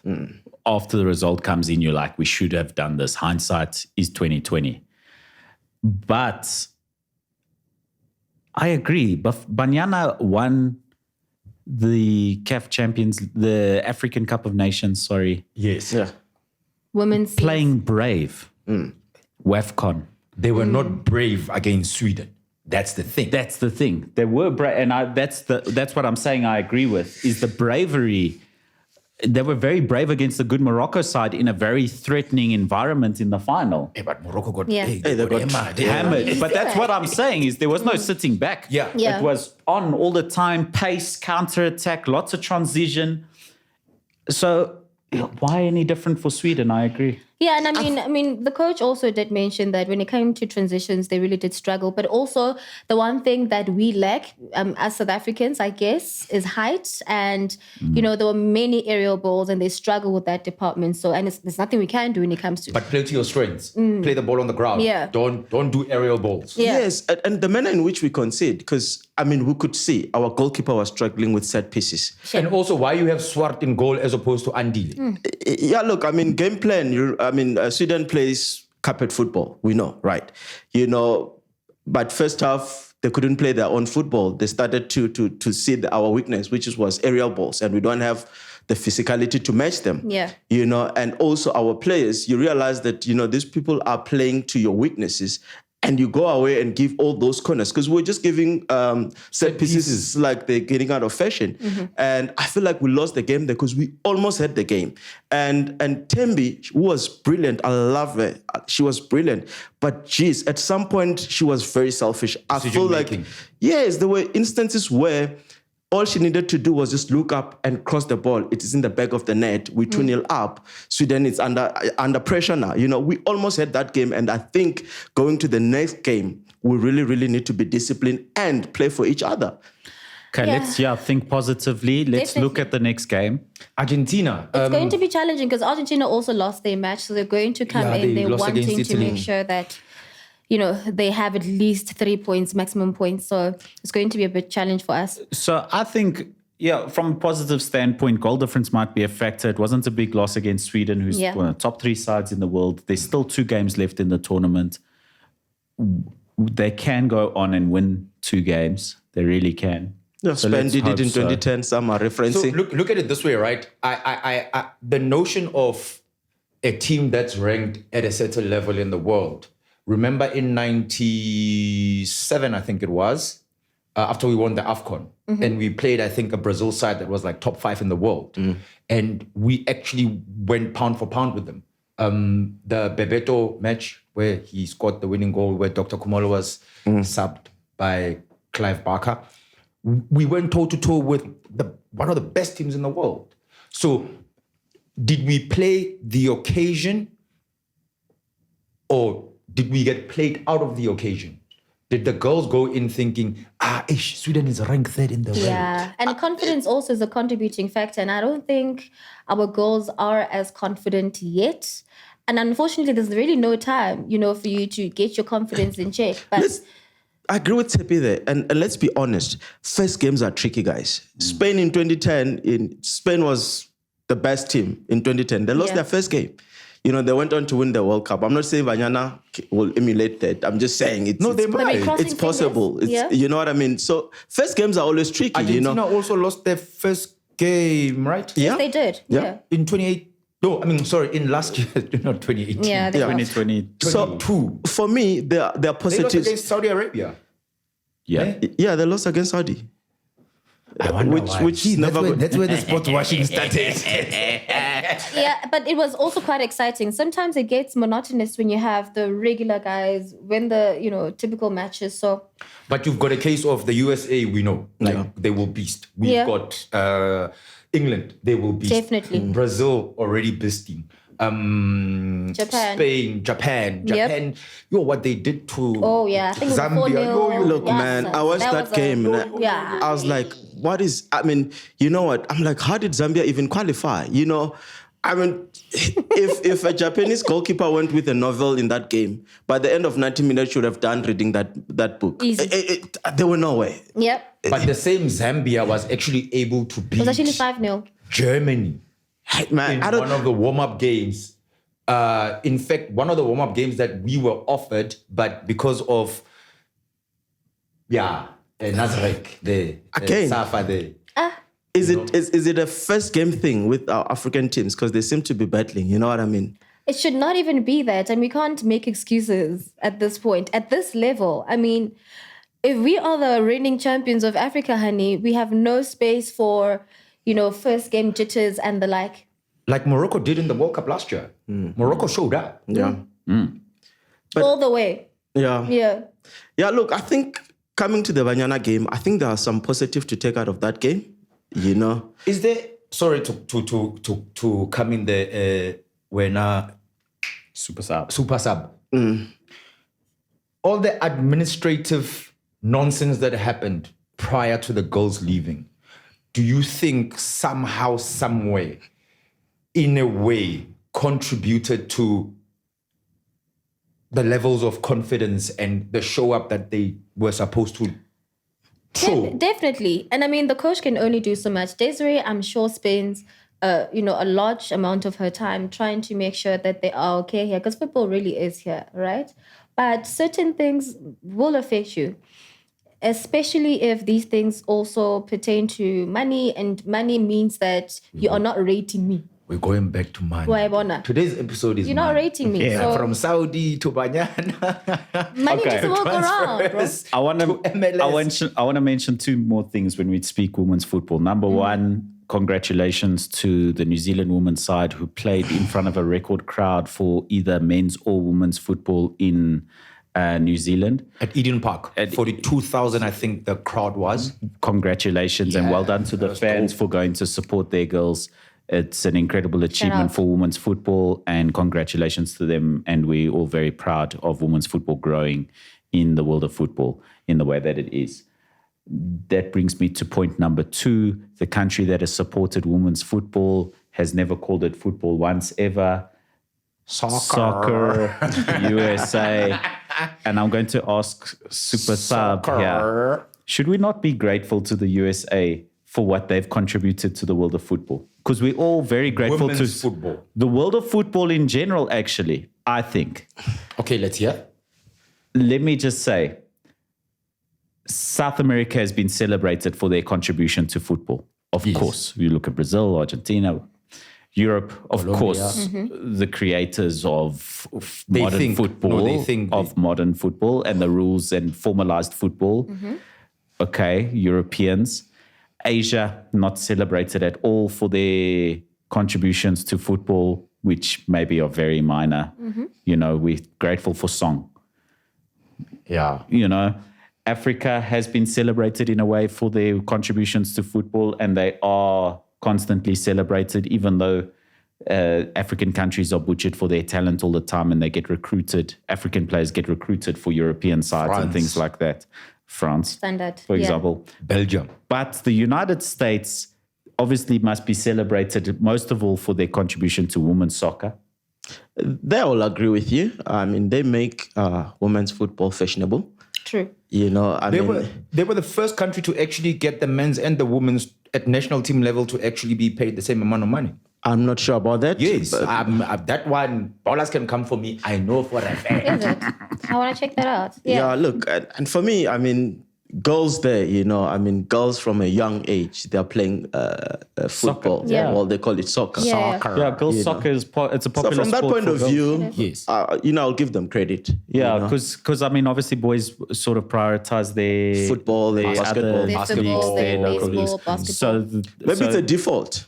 After the result comes in, you're like, we should have done this. Hindsight is 2020. But I agree. But Banyana won the CAF Champions, the African Cup of Nations. Sorry, Yes. Yeah. Women's playing brave. WAFCON. They were not brave against Sweden. That's the thing. That's the thing. They were brave, and that's what I'm saying. I agree with is the bravery. They were very brave against the good Morocco side in a very threatening environment in the final. Hey, but Morocco got Yeah. hey, Hey, they got hammered. Hammered, but that's what I'm saying is there was no sitting back. Yeah. Yeah. It was on all the time, pace, counter attack, lots of transition. So why any different for Sweden? I agree. Yeah, and I mean, the coach also did mention that when it came to transitions, they really did struggle. But also, the one thing that we lack as South Africans, I guess, is height. And there were many aerial balls, and they struggle with that department. So, and there's nothing we can do when it comes to. But play to your strengths. Play the ball on the ground. Yeah. Don't do aerial balls. Yeah. Yes, and the manner in which we concede, because, we could see our goalkeeper was struggling with set pieces. And also, why you have Swart in goal as opposed to Andile? Yeah, look, game plan, Sweden plays carpet football, we know, right? But first half, they couldn't play their own football. They started to see our weakness, which was aerial balls, and we don't have the physicality to match them. Yeah. And also our players, you realize that, these people are playing to your weaknesses, and you go away and give all those corners because we're just giving set pieces like they're getting out of fashion. And I feel like we lost the game there because we almost had the game. And Tembi, who was brilliant, I love her. She was brilliant. But geez, at some point, she was very selfish. I feel like, Decision-making. yes, there were instances where all she needed to do was just look up and cross the ball. It is in the back of the net. We're 2-0 up. Sweden is under pressure now. We almost had that game. And I think going to the next game, we really, really need to be disciplined and play for each other. Okay, let's think positively. Let's look Definitely. at the next game. Argentina. It's going to be challenging because Argentina also lost their match. So they're going to come Yeah, in. they They're lost wanting against to Italy. make sure that, they have at least 3 points, maximum points. So it's going to be a big challenge for us. So I think, from a positive standpoint, goal difference might be a factor. It wasn't a big loss against Sweden, who's one of the top 3 sides in the world. There's still 2 games left in the tournament. They can go on and win 2 games. They really can. Yeah, Spain did it in 2010. Some are referencing. So look at it this way, right? I the notion of a team that's ranked at a certain level in the world. Remember in 97, I think it was, after we won the AFCON, and we played, I think, a Brazil side that was like top 5 in the world. And we actually went pound for pound with them. The Bebeto match where he scored the winning goal, where Dr. Kumalo was subbed by Clive Barker. We went toe-to-toe with one of the best teams in the world. So did we play the occasion, or did we get played out of the occasion? Did the girls go in thinking, Sweden is ranked 3rd in the world? Yeah, and confidence also is a contributing factor. And I don't think our girls are as confident yet. And unfortunately, there's really no time, for you to get your confidence in check. But I agree with Tepi there. And let's be honest, first games are tricky, guys. Spain in 2010, Spain was the best team in 2010. They lost their first game. They went on to win the World Cup. I'm not saying Banyana will emulate that. I'm just saying it's possible. You know what I mean? So first games are always tricky. Argentina also lost their first game, right? Yes, they did. Yeah. In 28. No, in last year, not 2018. Yeah, they 2020. So for me, there are positives. They lost against Saudi Arabia. Yeah. Yeah, they lost against Saudi. I wonder why. That's where the sport washing started. Yeah, but it was also quite exciting. Sometimes it gets monotonous when you have the regular guys win the, typical matches. So, but you've got a case of the USA, we know. They will beast. We've got England, they will beast. Definitely. Brazil already beasting. Japan. Spain, Japan. What they did to I think Zambia. Look, man, I watched that game. I was like, you know what? I'm like, how did Zambia even qualify? If a Japanese goalkeeper went with a novel in that game, by the end of 90 minutes, should have done reading that book. Easy. There were no way. Yep. But the same Zambia was actually able to beat It was actually 5-0. Germany. Man, one of the warm-up games. In fact, one of the warm-up games that we were offered, but because of Nazarek there, Safa there. Is it a first game thing with our African teams? Because they seem to be battling, you know what I mean? It should not even be that. And we can't make excuses at this point, at this level. If we are the reigning champions of Africa, honey, we have no space for, first game jitters and the like. Like Morocco did in the World Cup last year. Morocco showed up. Yeah. But, all the way. Yeah. Yeah. Yeah, look, I think coming to the Banyana game, I think there are some positive to take out of that game. Is there, sorry to come in there, when Supersub. All the administrative nonsense that happened prior to the girls leaving, do you think somehow, some way, in a way, contributed to the levels of confidence and the show up that they were supposed to show? Definitely. And the coach can only do so much. Desiree, I'm sure, spends a large amount of her time trying to make sure that they are okay here, because football really is here, right? But certain things will affect you, especially if these things also pertain to money, and money means that you are not rating me. We're going back to money. Why, today's episode is you're not rating me. Yeah, so from Saudi to Banyana. money doesn't walk around, bro. I want to mention 2 more things when we speak women's football. Number one, congratulations to the New Zealand women's side who played in front of a record crowd for either men's or women's football in New Zealand. At Eden Park. At 42,000, I think the crowd was. Congratulations and well done to the fans for going to support their girls. It's an incredible achievement for women's football, and congratulations to them. And we're all very proud of women's football growing in the world of football in the way that it is. That brings me to point number 2. The country that has supported women's football has never called it football once ever. Soccer USA. And I'm going to ask Supersub here. Should we not be grateful to the USA for what they've contributed to the world of football? Because we're all very grateful to football. The world of football in general, actually, I think. Okay, let's hear. Let me just say, South America has been celebrated for their contribution to football. Of course, you look at Brazil, Argentina, Europe, of Colombia. course, the creators of modern football and the rules and formalized football. Okay, Europeans. Asia, not celebrated at all for their contributions to football, which maybe are very minor. You know, we're grateful for song. Yeah. You know, Africa has been celebrated in a way for their contributions to football, and they are constantly celebrated, even though African countries are butchered for their talent all the time, and they get recruited. African players get recruited for European sides and things like that. France, Standard, for example. Belgium. But the United States obviously must be celebrated most of all for their contribution to women's soccer. They all agree with you. I mean, they make women's football fashionable. True. You know, They were the first country to actually get the men's and the women's at national team level to actually be paid the same amount of money. I'm not sure about that. Yes, that one, ballers can come for me. I know for a fact. Is it? I want to check that out. Yeah, look, and for me, I mean, girls there, you know, I mean, girls from a young age, they're playing football. Yeah. Well, they call it soccer. Yeah. Yeah, girls soccer it's a popular sport. So from that point of view, Yes. you know, I'll give them credit. Yeah, you know. because I mean, obviously, boys sort of prioritize their Football, their basketball. other Their leagues, football, their their local baseball, leagues. basketball. Maybe it's a default.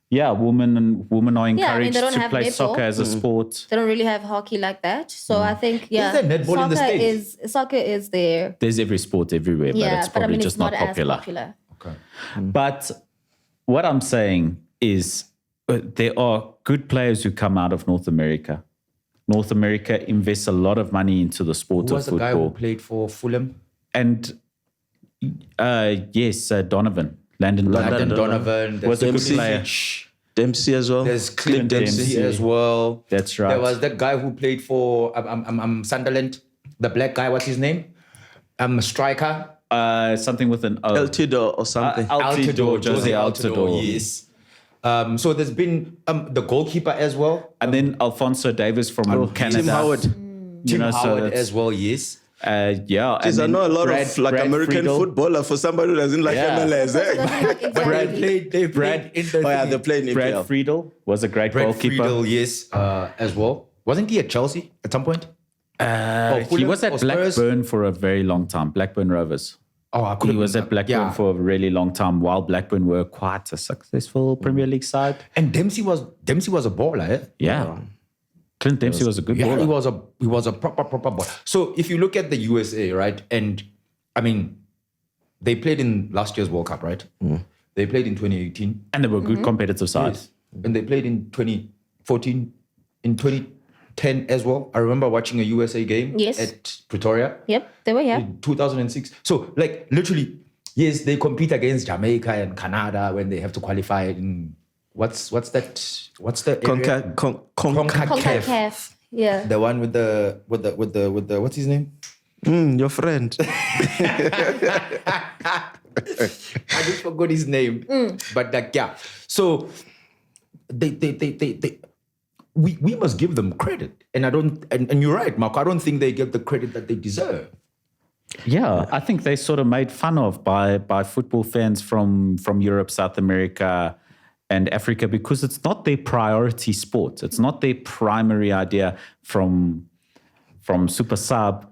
Yeah, women are encouraged Yeah, I mean, they don't to have play netball. soccer as a sport. They don't really have hockey like that. So I think, there netball in the States? Soccer is there. There's every sport everywhere, but it's but I probably mean, just it's not popular. as popular. Okay. But what I'm saying is there are good players who come out of North America. North America invests a lot of money into the sport Who of was the football. guy who played for Fulham? And yes, Donovan. Landon Landon Donovan Donovan. was a good Dempsey. player. Dempsey as well. There's Clint Dempsey Dempsey. as well. That's right. There was that guy who played for Sunderland. The black guy, what's his name? Striker. Something with an O. Altidore or something. Altidore, Jose Altidore. Yes. So there's been the goalkeeper as well. And then Alfonso Davis from Canada. Tim Howard. You Tim know, so Howard that's- as well, yes. Yeah. Because I and know a then lot Brad- of like Brad American Friedel. footballer for somebody who doesn't like Yeah. MLS. Doesn't Eh? like But exactly. they played in the Oh yeah, they're playing in Brad PL. Friedel was a great Brad goalkeeper. Friedel, yes, as well. Wasn't he at Chelsea at some point? He Fulham was at or Spurs? Blackburn for a very long time. Blackburn Rovers. Oh, I could He was at Blackburn for a really long time, while Blackburn were quite a successful Premier League side. And Dempsey was a baller, eh? Yeah. Clint Dempsey was a good Yeah, baller. he was a proper baller. So if you look at the USA, right, and I mean, they played in last year's World Cup, right? They played in 2018. And they were good competitive sides. Yes. And they played in 2014, in 2010 as well. I remember watching a USA game Yes. at Pretoria. Yep, they were here. In 2006. So, like, literally, yes, they compete against Jamaica and Canada when they have to qualify in what's that? What's the area? CONCACAF. CONCACAF. Yeah. The one with the what's his name? Your friend. I just forgot his name. But like, yeah. So we must give them credit. And I don't and you're right, Mark. I don't think they get the credit that they deserve. Yeah, I think they sort of made fun of by football fans from Europe, South America, and Africa because it's not their priority sport. It's not their primary idea from Supersub.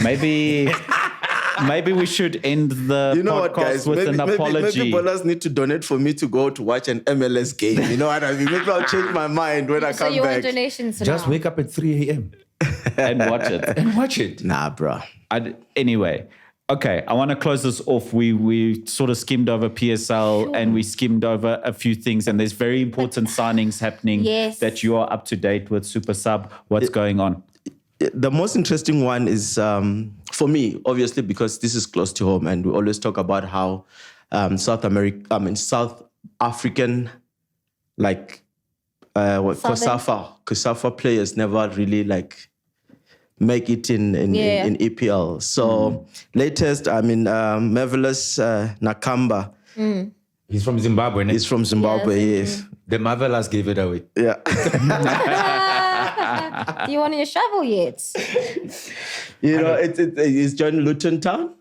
Maybe we should end the You know what, podcast guys? with an apology. Maybe ballers need to donate for me to go to watch an MLS game. You know what I mean? Maybe I'll change my mind when I So come you want back. donations Just now? wake up at 3 a.m. and watch it. and watch it. Nah, bro. Anyway, okay, I want to close this off. We sort of skimmed over PSL and we skimmed over a few things, and there's very important signings happening Yes. that you are up to date with. Supersub, what's going on? The most interesting one is for me, obviously, because this is close to home, and we always talk about how South African, like COSAFA players never really like make it in EPL. So latest, Marvelous Nakamba. He's from Zimbabwe. He's from Zimbabwe, yes. The Marvelous gave it away. Yeah. Do you want your shovel yet? He's joined Luton Town.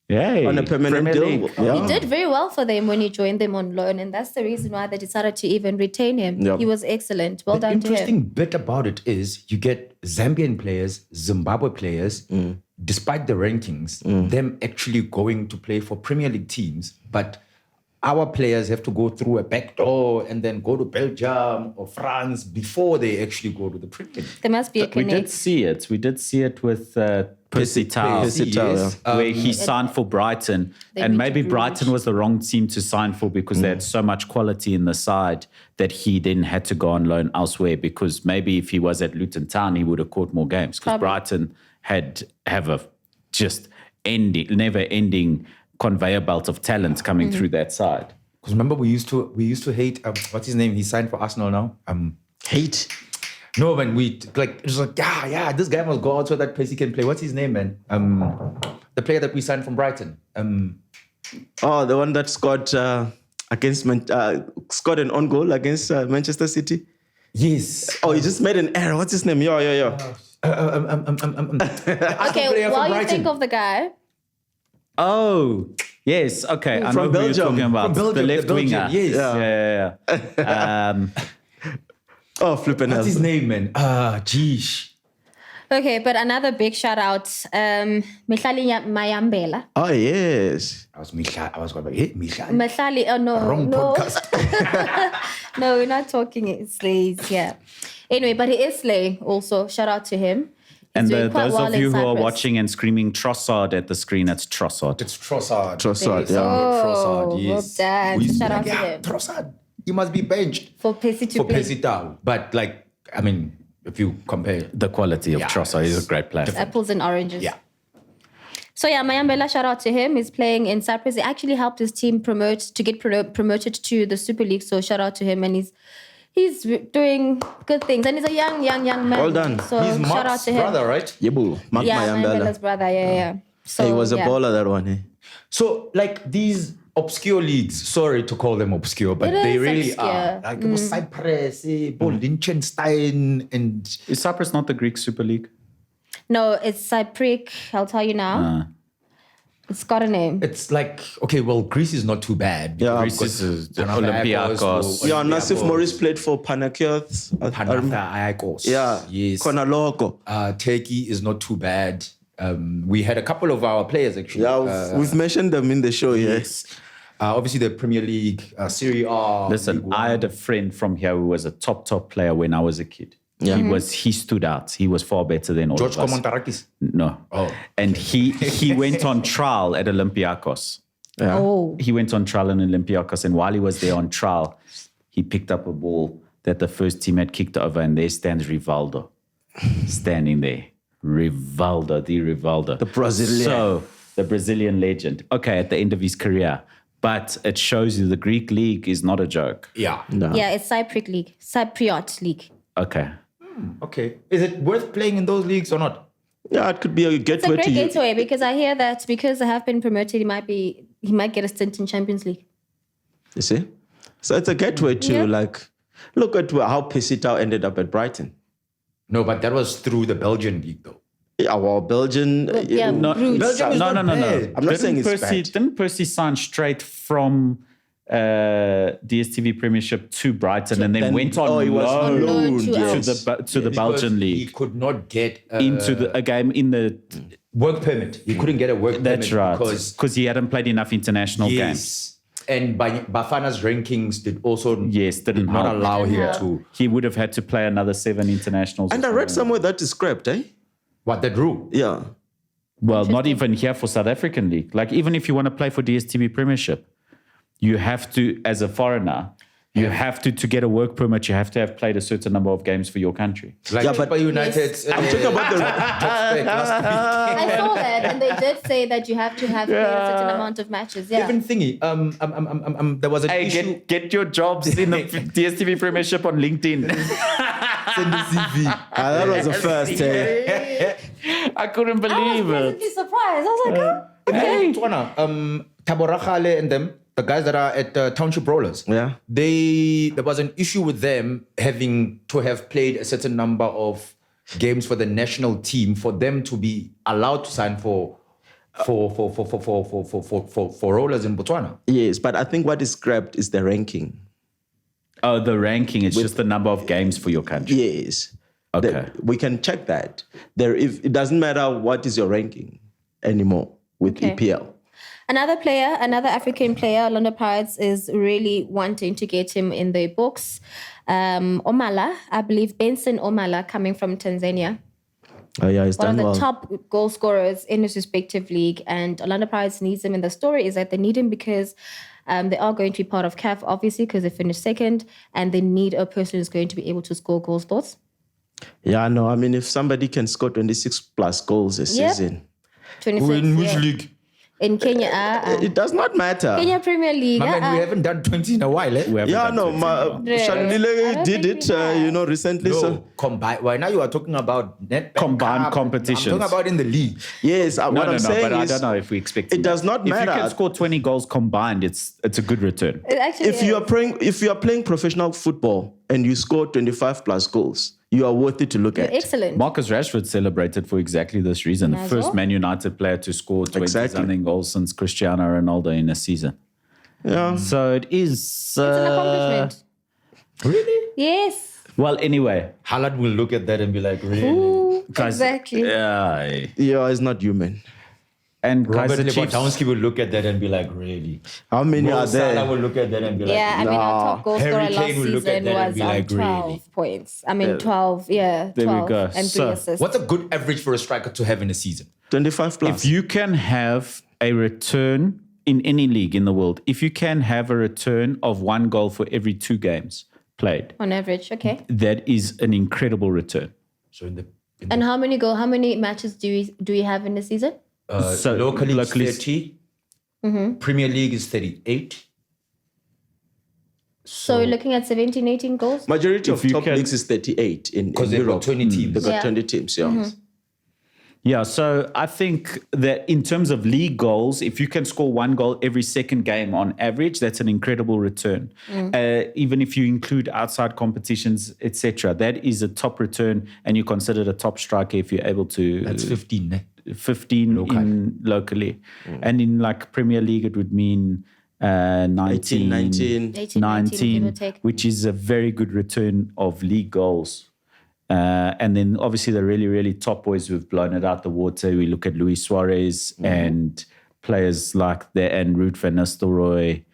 Yeah, on a permanent deal. Yeah. He did very well for them when he joined them on loan, and that's the reason why they decided to even retain him. Yep. He was excellent. Well done to him. The interesting bit about it is you get Zambian players, Zimbabwe players, despite the rankings, them actually going to play for Premier League teams, but our players have to go through a back door and then go to Belgium or France before they actually go to the Premier League. There must be a connect. We did see it with Percy Tau, where he signed for Brighton. And maybe Brighton was the wrong team to sign for because they had so much quality in the side that he then had to go on loan elsewhere, because maybe if he was at Luton Town, he would have caught more games, because Brighton have a just never-ending conveyor belt of talent coming through that side. Because remember, we used to hate what's his name? He signed for Arsenal now. Hate. No, man, it was like, this guy must go out so that Percy can play. What's his name, man? The player that we signed from Brighton. The one that scored scored an own goal against Manchester City. Yes. He just made an error. What's his name? Okay, while you think of the guy. Oh, yes. Okay, I know who Belgium. you're talking about. From Belgium, the left winger. Yes. Yeah. Flipping What's his name, man? Geesh. Okay, but another big shout out, Mehlali Mayambela. Oh, yes. I was going to hit Mihlali. Mehlali, Wrong podcast. No, we're not talking slays, yeah. Anyway, but he is slaying also. Shout out to him. And those of you who are watching and screaming Trossard at the screen, it's Trossard. It's Trossard. Trossard, yeah. Trossard, yes. Well done. Shout out to him. Trossard. He must be benched. For Percy to play. But if you compare the quality of Trossard, he's a great player. Apples and oranges. Yeah. So Mayambela, shout out to him. He's playing in Cyprus. He actually helped his team get promoted to the Super League. So shout out to him, and he's doing good things, and he's a young man. Well done. So he's shout out Mark's to him. brother, right? Yebu, Mayambela's brother. Yeah. So he was a baller, that one. Eh? So these obscure leagues, sorry to call them obscure, but they really obscure. are. Cyprus, Liechtenstein, and Is Cyprus not the Greek Super League? No, it's Cypric. I'll tell you now. It's got a name. it's Greece is not too bad. Yeah, Greece is Olympiacos. Yeah, Nassif Morris played for Panathinaikos. Panathinaikos. Yeah, Yes. Konaloko. Turkey is not too bad. We had a couple of our players actually. Yeah, we've mentioned them in the show. Yes. Obviously, the Premier League, Serie A. Listen, I had a friend from here who was a top player when I was a kid. Yeah. He stood out. He was far better than all George of us. Komontarakis. No. Oh. And he went on trial at Olympiacos. Yeah. Oh. He went on trial in Olympiacos, and while he was there on trial, he picked up a ball that the first team had kicked over, and there stands Rivaldo standing there. Rivaldo. The Brazilian. So, the Brazilian legend. Okay, at the end of his career. But it shows you the Greek league is not a joke. Yeah. No. Yeah, it's Cypriot League. Okay. Okay. Is it worth playing in those leagues or not? Yeah, it could be a It's a gateway great to you. gateway because I hear that because they have been promoted, he might get a stint in Champions League. You see? So it's a gateway to look at how Percy Tau ended up at Brighton. No, but that was through the Belgian league though. Yeah, well, Belgian. No, Belgium is no. bad. I'm not saying it's bad. Didn't Percy sign straight from DStv Premiership to Brighton and then went on he was loan loaned, to the Belgian He league could not get into a game in the. work permit. He couldn't get a work That's permit right, because he hadn't played enough international games. yes. And Bafana's rankings did Didn't not help. allow him to. He would have had to play another 7 internationals. And I read somewhere that is scrapped, eh? What, that rule? Yeah. Well, not even here for South African League. Like, even if you want to play for DStv Premiership, you have to, as a foreigner, You have to get a work permit, you have to have played a certain number of games for your country. Like Yeah, but- United. I'm talking about the. I saw that, and they did say that you have to have played a certain amount of matches. Yeah. Even thingy. There was an issue. Get your jobs in the DSTV Premiership on LinkedIn. Send the CV. That was the first. I couldn't I was believe pleasantly it. surprised. I was like, oh. Hey, Tabora Khale and them, the guys that are at Township Rollers. Yeah. There was an issue with them having to have played a certain number of games for the national team for them to be allowed to sign for Rollers in Botswana. Yes, but I think what is scrapped is the ranking. Oh, the ranking, it's just the number of games for your country. Yes. Okay. We can check that. It doesn't matter what is your ranking anymore with Okay. EPL. Another African player, Orlando Pirates is really wanting to get him in their books. Omala, I believe Benson Omala, coming from Tanzania. Oh yeah, he's One done of the well. top goal scorers in his respective league. And Orlando Pirates needs him. And the story is that they need him because they are going to be part of CAF, obviously, because they finished second. And they need a person who's going to be able to score goals. Thoughts? Yeah, no, I mean, if somebody can score 26 plus goals a season, 26. In which yeah. league? In Kenya. it does not matter. Kenya Premier League. My man, we haven't done 20 in a while, eh? We haven't Yeah, done no, 20 anymore. I Shalile don't did think it, we have. recently. No, So combined. Why now you are talking about net Combined competitions. I'm talking about in the league. yes, what I'm saying but I is, don't know if we expect it does not matter. If you can score 20 goals combined, it's a good return. It actually if you is. are playing professional football and you score 25 plus goals, you are worth it to look at. Excellent. Marcus Rashford celebrated for exactly this reason. The As first well. Man United player to score 20-something goals since Cristiano Ronaldo in a season. Yeah. So it is... It's an accomplishment. Really? Yes. Well, anyway, Haaland will look at that and be like, really? Ooh, guys, exactly. Yeah. Yeah, it's not human. And guys, Robert the Chiefs... Lewandowski will look at that and be like, really? How many Mo are Salah there? will look at that and be like, Yeah, I mean, our top goal scorer Harry last Kane will look at season that and was be on like, 12 really? points. I mean, 12, yeah, 12. There we go. And 3 So, assists. What's a good average for a striker to have in a season? 25 plus. If you can have a return in any league in the world, if you can have a return of 1 goal for every 2 games played, On average, okay. that is an incredible return. So in the And how many matches do we have in the season? So locally, locally- it's 30. Premier League is 38. So we're looking at 17, 18 goals? Majority of you top can- leagues is 38 in Because they've Europe. got 20 teams. They've got Yeah. 20 teams, yeah. Yeah, so I think that in terms of league goals, if you can score 1 goal every second game on average, that's an incredible return. Even if you include outside competitions, etc., that is a top return, and you're considered a top striker if you're able to. That's 15. Eh? 15 locally. And in like Premier League, it would mean 19, 19. 18, 19, give or take. which is a very good return of league goals. And then obviously the really, really top boys who've blown it out the water. We look at Luis Suarez and players like the and Ruud van Nistelrooy.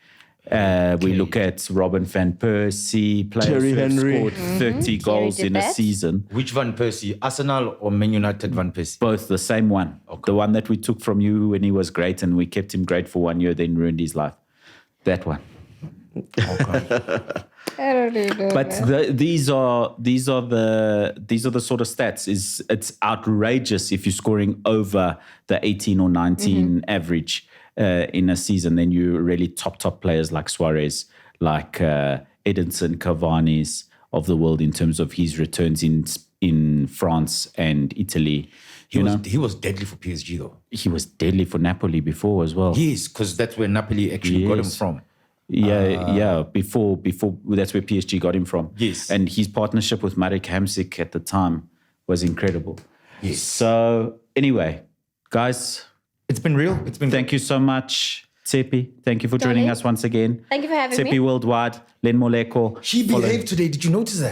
We look at Robin van Persie, players Thierry who have Henry. scored 30 goals did in a that. season. Which Van Persie? Arsenal or Man United Van Persie? Both the same one. The one that we took from you when he was great and we kept him great for 1 year, then ruined his life. That one. I don't know. But these are the sort of stats. It's outrageous if you're scoring over the 18 or 19 average in a season. Then you're really top players like Suarez, like Edinson Cavani's of the world in terms of his returns in France and Italy. He was deadly for PSG though. He was deadly for Napoli before as well. Yes, because that's where Napoli actually got him Yes. from. Yeah. Before that's where PSG got him from. Yes. And his partnership with Marek Hamsik at the time was incredible. Yes. So anyway, guys, It's been real. It's been thank you so much, Tsepi. Thank you for joining Darling. us once again. Thank you for having Tsepi me. Worldwide, Len Moleko. She behaved today. Did you notice that?